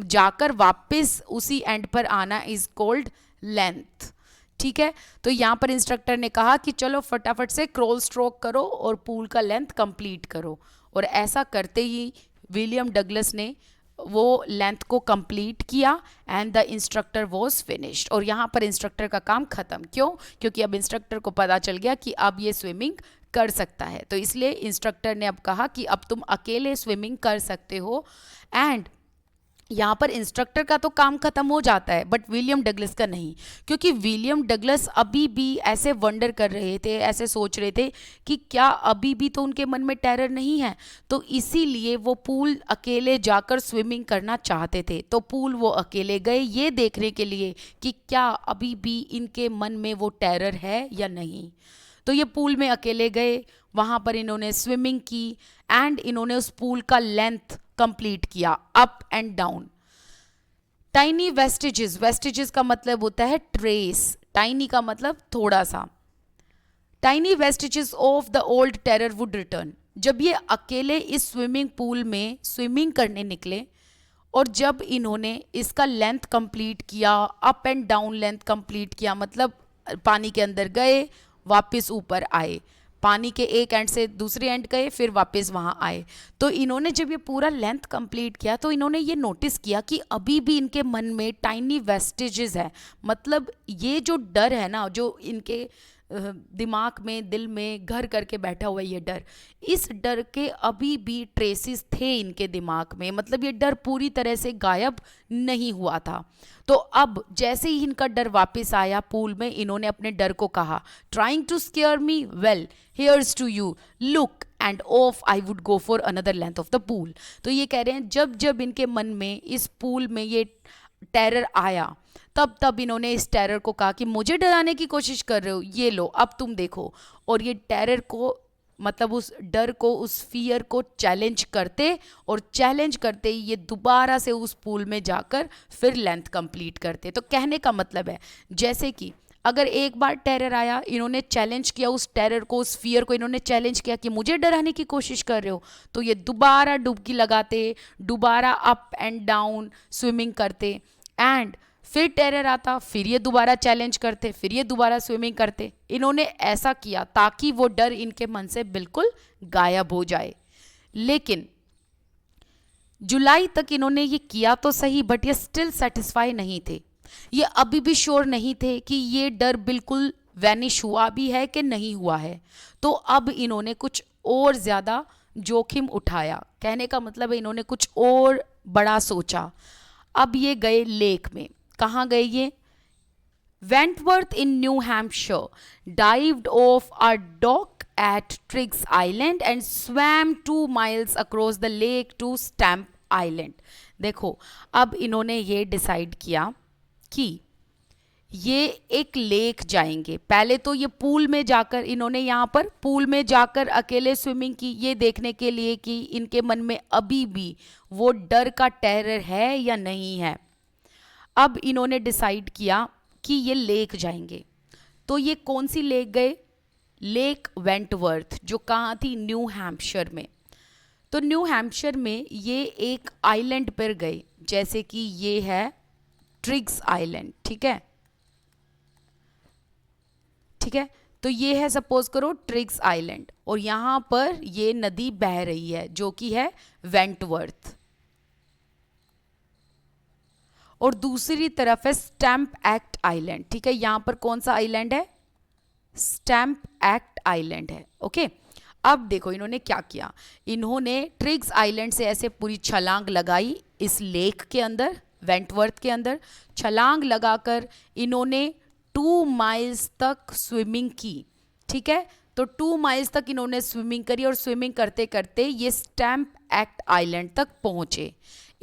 जाकर वापस उसी एंड पर आना इज कॉल्ड लेंथ। ठीक है, तो यहाँ पर इंस्ट्रक्टर ने कहा कि चलो फटाफट से क्रॉल स्ट्रोक करो और पूल का लेंथ कंप्लीट करो, और ऐसा करते ही विलियम डगलस ने वो लेंथ को कंप्लीट किया and the instructor was finished. और यहाँ पर इंस्ट्रक्टर का काम ख़त्म, क्यों? क्योंकि अब इंस्ट्रक्टर को पता चल गया कि अब ये स्विमिंग कर सकता है, तो इसलिए इंस्ट्रक्टर ने अब कहा कि अब तुम अकेले स्विमिंग कर सकते हो। एंड यहाँ पर इंस्ट्रक्टर का तो काम खत्म हो जाता है बट विलियम डगलस का नहीं, क्योंकि विलियम डगलस अभी भी ऐसे वंडर कर रहे थे, ऐसे सोच रहे थे कि क्या अभी भी तो उनके मन में टेरर नहीं है, तो इसीलिए वो पूल अकेले जाकर स्विमिंग करना चाहते थे। तो पूल वो अकेले गए ये देखने के लिए कि क्या अभी भी इनके मन में वो टेरर है या नहीं। तो ये पूल में अकेले गए, वहाँ पर इन्होंने स्विमिंग की एंड इन्होंने उस पूल का लेंथ कंप्लीट किया up and down. Tiny vestiges, vestiges का मतलब होता है ट्रेस, टाइनी का मतलब थोड़ा सा। Tiny vestiges of the old terror would return. जब ये अकेले इस स्विमिंग पूल में स्विमिंग करने निकले और जब इन्होंने इसका लेंथ कंप्लीट किया, up and down length complete किया, मतलब पानी के अंदर गए वापस ऊपर आए, पानी के एक एंड से दूसरे एंड गए फिर वापस वहाँ आए, तो इन्होंने जब ये पूरा लेंथ कंप्लीट किया तो इन्होंने ये नोटिस किया कि अभी भी इनके मन में टाइनी वेस्टेजेस है, मतलब ये जो डर है ना, जो इनके दिमाग में दिल में घर करके बैठा हुआ ये डर, इस डर के अभी भी ट्रेसिस थे इनके दिमाग में, मतलब ये डर पूरी तरह से गायब नहीं हुआ था। तो अब जैसे ही इनका डर वापस आया पूल में, इन्होंने अपने डर को कहा, trying to scare me, well here's to you, look and off I would go for another length of the pool. तो ये कह रहे हैं जब जब इनके मन में इस पूल में ये टेरर आया तब तब इन्होंने इस टेरर को कहा कि मुझे डराने की कोशिश कर रहे हो, ये लो अब तुम देखो। और ये टेरर को, मतलब उस डर को, उस फियर को चैलेंज करते और चैलेंज करते ही ये दोबारा से उस पूल में जाकर फिर लेंथ कंप्लीट करते। तो कहने का मतलब है जैसे कि अगर एक बार टेरर आया, इन्होंने चैलेंज किया उस टेरर को, उस फियर को इन्होंने चैलेंज किया कि मुझे डराने की कोशिश कर रहे हो, तो ये दोबारा डुबकी लगाते, दोबारा अप एंड डाउन स्विमिंग करते एंड फिर टेरर आता, फिर ये दोबारा चैलेंज करते, फिर ये दोबारा स्विमिंग करते। इन्होंने ऐसा किया ताकि वो डर इनके मन से बिल्कुल गायब हो जाए। लेकिन जुलाई तक इन्होंने ये किया तो सही बट ये स्टिल सेटिस्फाई नहीं थे, ये अभी भी श्योर नहीं थे कि ये डर बिल्कुल वैनिश हुआ भी है कि नहीं हुआ है। तो अब इन्होंने कुछ और ज़्यादा जोखिम उठाया, कहने का मतलब है इन्होंने कुछ और बड़ा सोचा। अब ये गए लेक में, कहाँ गए ये? Wentworth in New Hampshire, dived off a dock at Triggs Island and swam 2 miles across the lake to Stamp Island. देखो अब इन्होंने ये डिसाइड किया कि ये एक लेक जाएंगे। पहले तो ये पूल में जाकर, इन्होंने यहाँ पर पूल में जाकर अकेले स्विमिंग की ये देखने के लिए कि इनके मन में अभी भी वो डर का टेरर है या नहीं है। अब इन्होंने डिसाइड किया कि ये लेक जाएंगे। तो ये कौन सी लेक गए? लेक वेंटवर्थ, जो कहाँ थी? न्यू हैम्पशायर में। तो न्यू हैम्पशायर में ये एक आइलैंड पर गए, जैसे कि ये है ट्रिग्स आइलैंड, ठीक है, ठीक है। तो ये है सपोज करो ट्रिग्स आइलैंड और यहाँ पर ये नदी बह रही है जो कि है वेंटवर्थ, और दूसरी तरफ है स्टैम्प एक्ट आइलैंड, ठीक है। यहाँ पर कौन सा आइलैंड है? स्टैम्प एक्ट आइलैंड है, ओके। अब देखो इन्होंने क्या किया, इन्होंने ट्रिग्स आइलैंड से ऐसे पूरी छलांग लगाई इस लेक के अंदर, वेंटवर्थ के अंदर छलांग लगाकर इन्होंने 2 माइल्स तक स्विमिंग की, ठीक है। तो 2 माइल्स तक इन्होंने स्विमिंग करी और स्विमिंग करते करते ये स्टैम्प एक्ट आइलैंड तक पहुंचे।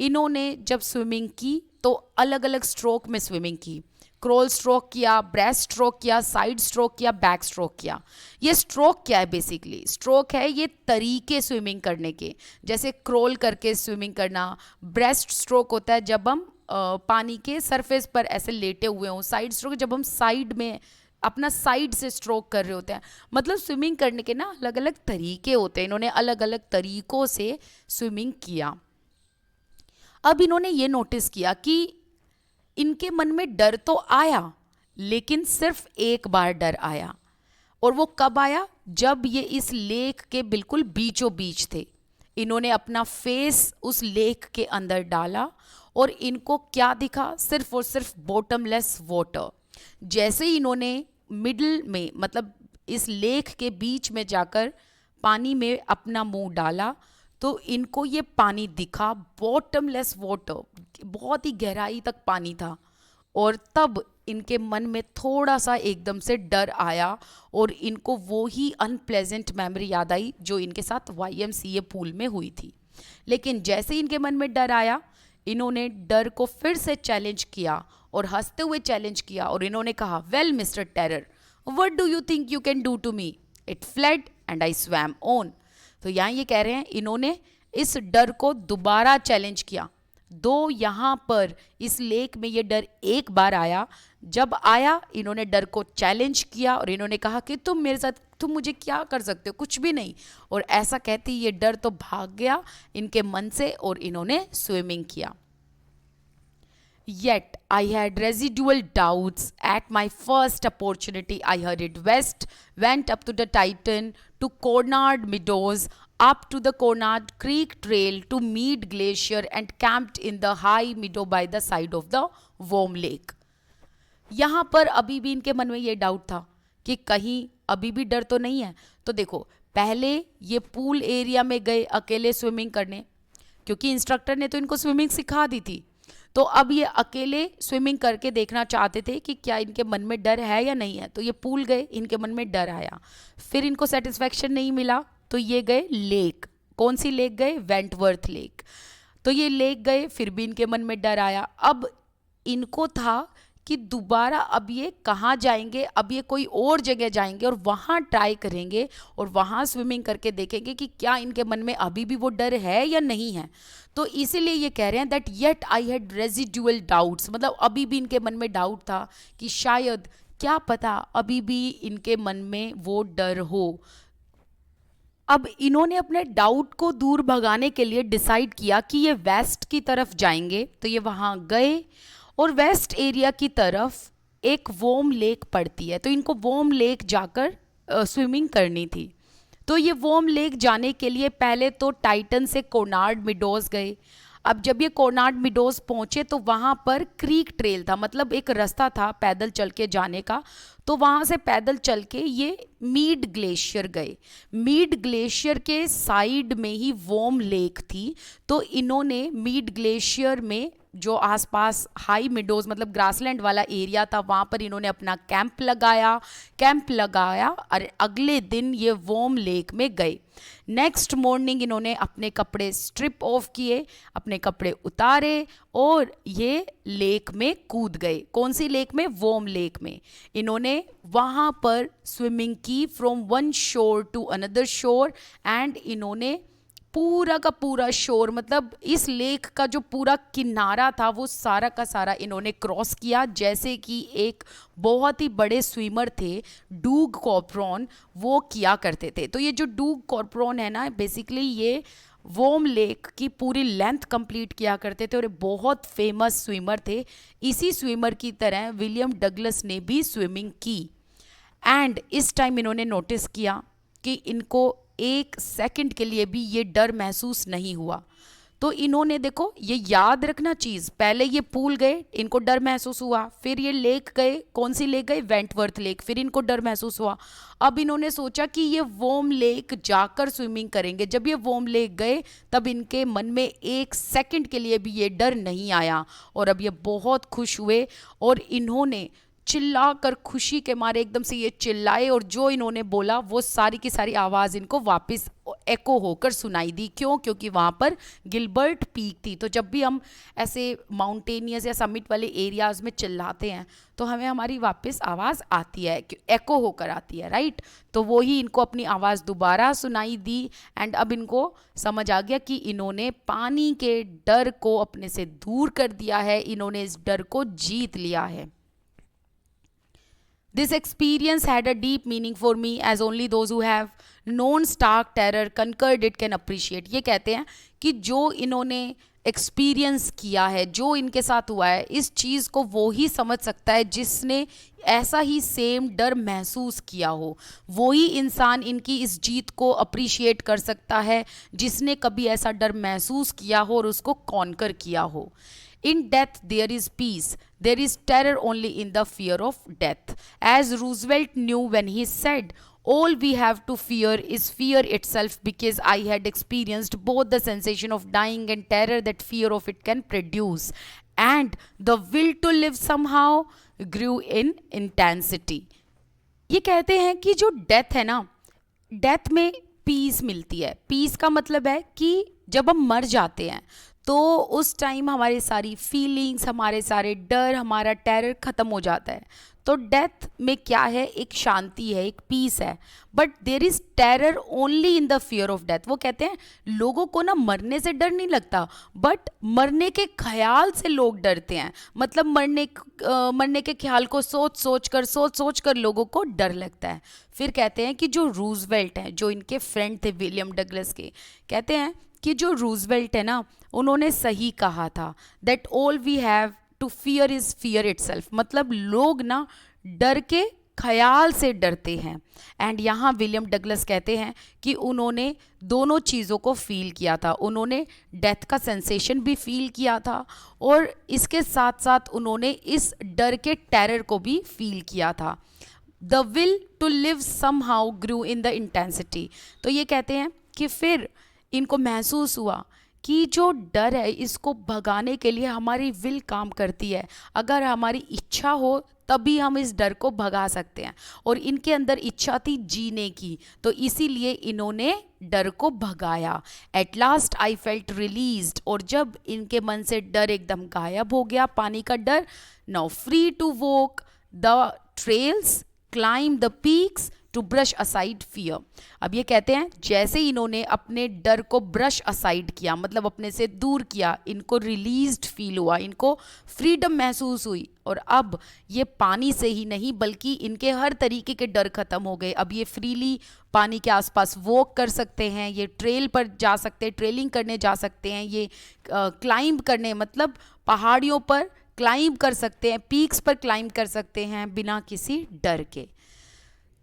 इन्होंने जब स्विमिंग की तो अलग अलग स्ट्रोक में स्विमिंग की, क्रोल स्ट्रोक किया, ब्रेस्ट स्ट्रोक किया, साइड स्ट्रोक किया, बैक स्ट्रोक किया। ये स्ट्रोक क्या है? बेसिकली स्ट्रोक है ये तरीके स्विमिंग करने के, जैसे क्रोल करके स्विमिंग करना। ब्रेस्ट स्ट्रोक होता है जब हम पानी के सरफेस पर ऐसे लेटे हुए हों। साइड स्ट्रोक जब हम साइड में अपना साइड से स्ट्रोक कर रहे होते हैं। मतलब स्विमिंग करने के ना अलग अलग तरीके होते हैं, इन्होंने अलग अलग तरीकों से स्विमिंग किया। अब इन्होंने ये नोटिस किया कि इनके मन में डर तो आया, लेकिन सिर्फ एक बार डर आया। और वो कब आया? जब ये इस लेक के बिल्कुल बीचों बीच थे। इन्होंने अपना फेस उस लेक के अंदर डाला और इनको क्या दिखा? सिर्फ और सिर्फ बॉटमलेस वाटर। जैसे ही इन्होंने मिडल में, मतलब इस लेक के बीच में जाकर पानी में अपना मुंह डाला, तो इनको ये पानी दिखा, बॉटमलेस वाटर, बहुत ही गहराई तक पानी था। और तब इनके मन में थोड़ा सा एकदम से डर आया और इनको वो ही अनप्लेजेंट मेमोरी याद आई जो इनके साथ YMCA पूल में हुई थी। लेकिन जैसे ही इनके मन में डर आया, इन्होंने डर को फिर से चैलेंज किया और हंसते हुए चैलेंज किया और इन्होंने कहा, well Mister Terror, what do you think you can do to me? It fled and I swam on. तो यहाँ ये कह रहे हैं इन्होंने इस डर को दोबारा चैलेंज किया। दो यहाँ पर इस लेक में ये डर एक बार आया, जब आया इन्होंने डर को चैलेंज किया और इन्होंने कहा कि तुम मेरे साथ, तुम मुझे क्या कर सकते हो? कुछ भी नहीं। और ऐसा कहती ये डर तो भाग गया इनके मन से और इन्होंने स्विमिंग किया। Yet I had residual doubts. At my first opportunity, I hurried west, went up to the Titan, to Cornard Meadows, up to the Cornard Creek Trail, to Mead Glacier, and camped in the high meadow by the side of the warm lake. यहाँ पर अभी भी इनके मन में ये doubt था कि कहीं अभी भी डर तो नहीं है। तो देखो, पहले ये पूल एरिया में गए अकेले स्विमिंग करने, क्योंकि इंस्ट्रक्टर ने तो इनको स्विमिंग सिखा दी थी। तो अब ये अकेले स्विमिंग करके देखना चाहते थे कि क्या इनके मन में डर है या नहीं है। तो ये पूल गए, इनके मन में डर आया, फिर इनको सेटिस्फेक्शन नहीं मिला, तो ये गए लेक। कौन सी लेक गए? Wentworth lake. तो ये लेक गए, फिर भी इनके मन में डर आया। अब इनको था कि दोबारा अब ये कहाँ जाएंगे? अब ये कोई और जगह जाएंगे और वहाँ ट्राई करेंगे और वहाँ स्विमिंग करके देखेंगे कि क्या इनके मन में अभी भी वो डर है या नहीं है। तो इसीलिए ये कह रहे हैं that yet I had residual doubts, मतलब अभी भी इनके मन में डाउट था कि शायद, क्या पता, अभी भी इनके मन में वो डर हो। अब इन्होंने अपने डाउट को दूर भगाने के लिए डिसाइड किया कि ये वेस्ट की तरफ जाएंगे। तो ये वहाँ गए और वेस्ट एरिया की तरफ एक वॉर्म लेक पड़ती है, तो इनको वॉर्म लेक जाकर स्विमिंग करनी थी। तो ये वॉर्म लेक जाने के लिए पहले तो टाइटन से कोर्नार्ड मिडोज गए। अब जब ये कोर्नार्ड मिडोज पहुंचे तो वहाँ पर क्रीक ट्रेल था, मतलब एक रास्ता था पैदल चल के जाने का। तो वहाँ से पैदल चल के ये मीड ग्लेशियर गए। मीड ग्लेशियर के साइड में ही वॉर्म लेक थी। तो इन्होंने मीड ग्लेशियर में जो आसपास हाई मिडोज, मतलब ग्रासलैंड वाला एरिया था, वहाँ पर इन्होंने अपना कैंप लगाया और अगले दिन ये वॉर्म लेक में गए। नेक्स्ट मॉर्निंग इन्होंने अपने कपड़े स्ट्रिप ऑफ किए, अपने कपड़े उतारे और ये लेक में कूद गए। कौन सी लेक में? वॉर्म लेक में। इन्होंने वहाँ पर स्विमिंग की फ्रॉम वन शोर टू अनदर शोर एंड इन्होंने पूरा का पूरा शोर, मतलब इस लेक का जो पूरा किनारा था वो सारा का सारा इन्होंने क्रॉस किया, जैसे कि एक बहुत ही बड़े स्विमर थे डूग कॉर्पोरन, वो किया करते थे। तो ये जो डूग कॉर्पोरन है ना, बेसिकली ये वॉर्म लेक की पूरी लेंथ कंप्लीट किया करते थे और बहुत फेमस स्विमर थे। इसी स्विमर की तरह विलियम डगलस ने भी स्विमिंग की एंड इस टाइम इन्होंने नोटिस किया कि इनको एक सेकंड के लिए भी ये डर महसूस नहीं हुआ। तो इन्होंने, देखो ये याद रखना चीज़, पहले ये पूल गए, इनको डर महसूस हुआ, फिर ये लेक गए, कौन सी लेक गए? वेंटवर्थ लेक, फिर इनको डर महसूस हुआ। अब इन्होंने सोचा कि ये वॉर्म लेक जाकर स्विमिंग करेंगे। जब ये वॉर्म लेक गए तब इनके मन में एक सेकंड के लिए भी ये डर नहीं आया और अब ये बहुत खुश हुए और इन्होंने चिल्लाकर खुशी के मारे एकदम से ये चिल्लाए और जो इन्होंने बोला वो सारी की सारी आवाज़ इनको वापस एको होकर सुनाई दी। क्यों? क्योंकि वहाँ पर गिलबर्ट पीक थी। तो जब भी हम ऐसे माउंटेनियस या समिट वाले एरियाज़ में चिल्लाते हैं तो हमें हमारी वापस आवाज़ आती है, एको होकर आती है, राइट। तो वो ही इनको अपनी आवाज़ दोबारा सुनाई दी एंड अब इनको समझ आ गया कि इन्होंने पानी के डर को अपने से दूर कर दिया है, इन्होंने इस डर को जीत लिया है। This experience had a deep meaning for me as only those who have known stark terror conquered it can appreciate। ये कहते हैं कि जो इन्होंने एक्सपीरियंस किया है, जो इनके साथ हुआ है, इस चीज़ को वो ही समझ सकता है जिसने ऐसा ही सेम डर महसूस किया हो। वो ही इंसान इनकी इस जीत को अप्रिशिएट कर सकता है जिसने कभी ऐसा डर महसूस किया हो और उसको कॉन्कर किया हो। In death there is peace. There is terror only in the fear of death. As Roosevelt knew when he said, all we have to fear is fear itself, because I had experienced both the sensation of dying and terror that fear of it can produce. And the will to live somehow grew in intensity. ये कहते हैं कि जो death है ना, death में piece मिलती है। पीस का मतलब है कि जब हम मर जाते हैं तो उस टाइम हमारी सारी फीलिंग्स, हमारे सारे डर, हमारा टेरर ख़त्म हो जाता है। तो डेथ में क्या है? एक शांति है, एक पीस है। But there is terror only in the fear of death. वो कहते हैं लोगों को ना मरने से डर नहीं लगता, बट मरने के ख्याल से लोग डरते हैं। मतलब मरने के ख्याल को सोच सोच कर लोगों को डर लगता है। फिर कहते हैं कि जो रूजवेल्ट हैं, जो इनके फ्रेंड थे विलियम डगलस के, कहते हैं कि जो रूजवेल्ट है ना, उन्होंने सही कहा था that all we have to fear is fear itself. मतलब लोग ना डर के ख्याल से डरते हैं। एंड यहाँ विलियम डगलस कहते हैं कि उन्होंने दोनों चीज़ों को फील किया था। उन्होंने डेथ का सेंसेशन भी फील किया था और इसके साथ साथ उन्होंने इस डर के टेरर को भी फील किया था। The will to live somehow grew in the intensity. तो ये कहते हैं कि फिर इनको महसूस हुआ कि जो डर है इसको भगाने के लिए हमारी विल काम करती है। अगर हमारी इच्छा हो तभी हम इस डर को भगा सकते हैं, और इनके अंदर इच्छा थी जीने की, तो इसीलिए इन्होंने डर को भगाया। Eight last I felt released. और जब इनके मन से डर एकदम गायब हो गया, पानी का डर, now free to walk the trails, climb the peaks, to brush aside fear. अब ये कहते हैं जैसे इन्होंने अपने डर को ब्रश असाइड किया, मतलब अपने से दूर किया, इनको रिलीज्ड फील हुआ, इनको फ्रीडम महसूस हुई। और अब ये पानी से ही नहीं बल्कि इनके हर तरीके के डर खत्म हो गए। अब ये फ्रीली पानी के आसपास वॉक कर सकते हैं, ये ट्रेल पर जा सकते हैं, ट्रेलिंग करने जा सकते हैं, ये क्लाइंब करने मतलब पहाड़ियों पर क्लाइंब कर सकते हैं, पीक्स पर क्लाइंब कर सकते हैं बिना किसी डर के।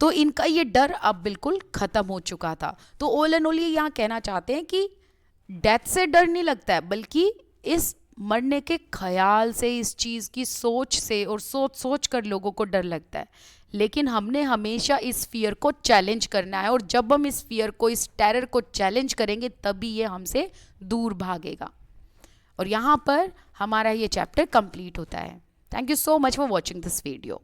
तो इनका ये डर अब बिल्कुल ख़त्म हो चुका था। तो ऑल एंड ऑल ये यहाँ कहना चाहते हैं कि डेथ से डर नहीं लगता है, बल्कि इस मरने के ख्याल से, इस चीज़ की सोच से और सोच कर लोगों को डर लगता है। लेकिन हमने हमेशा इस फियर को चैलेंज करना है, और जब हम इस फियर को, इस टेरर को चैलेंज करेंगे तभी ये हमसे दूर भागेगा। और यहाँ पर हमारा ये चैप्टर कंप्लीट होता है। Thank you so much for watching this video.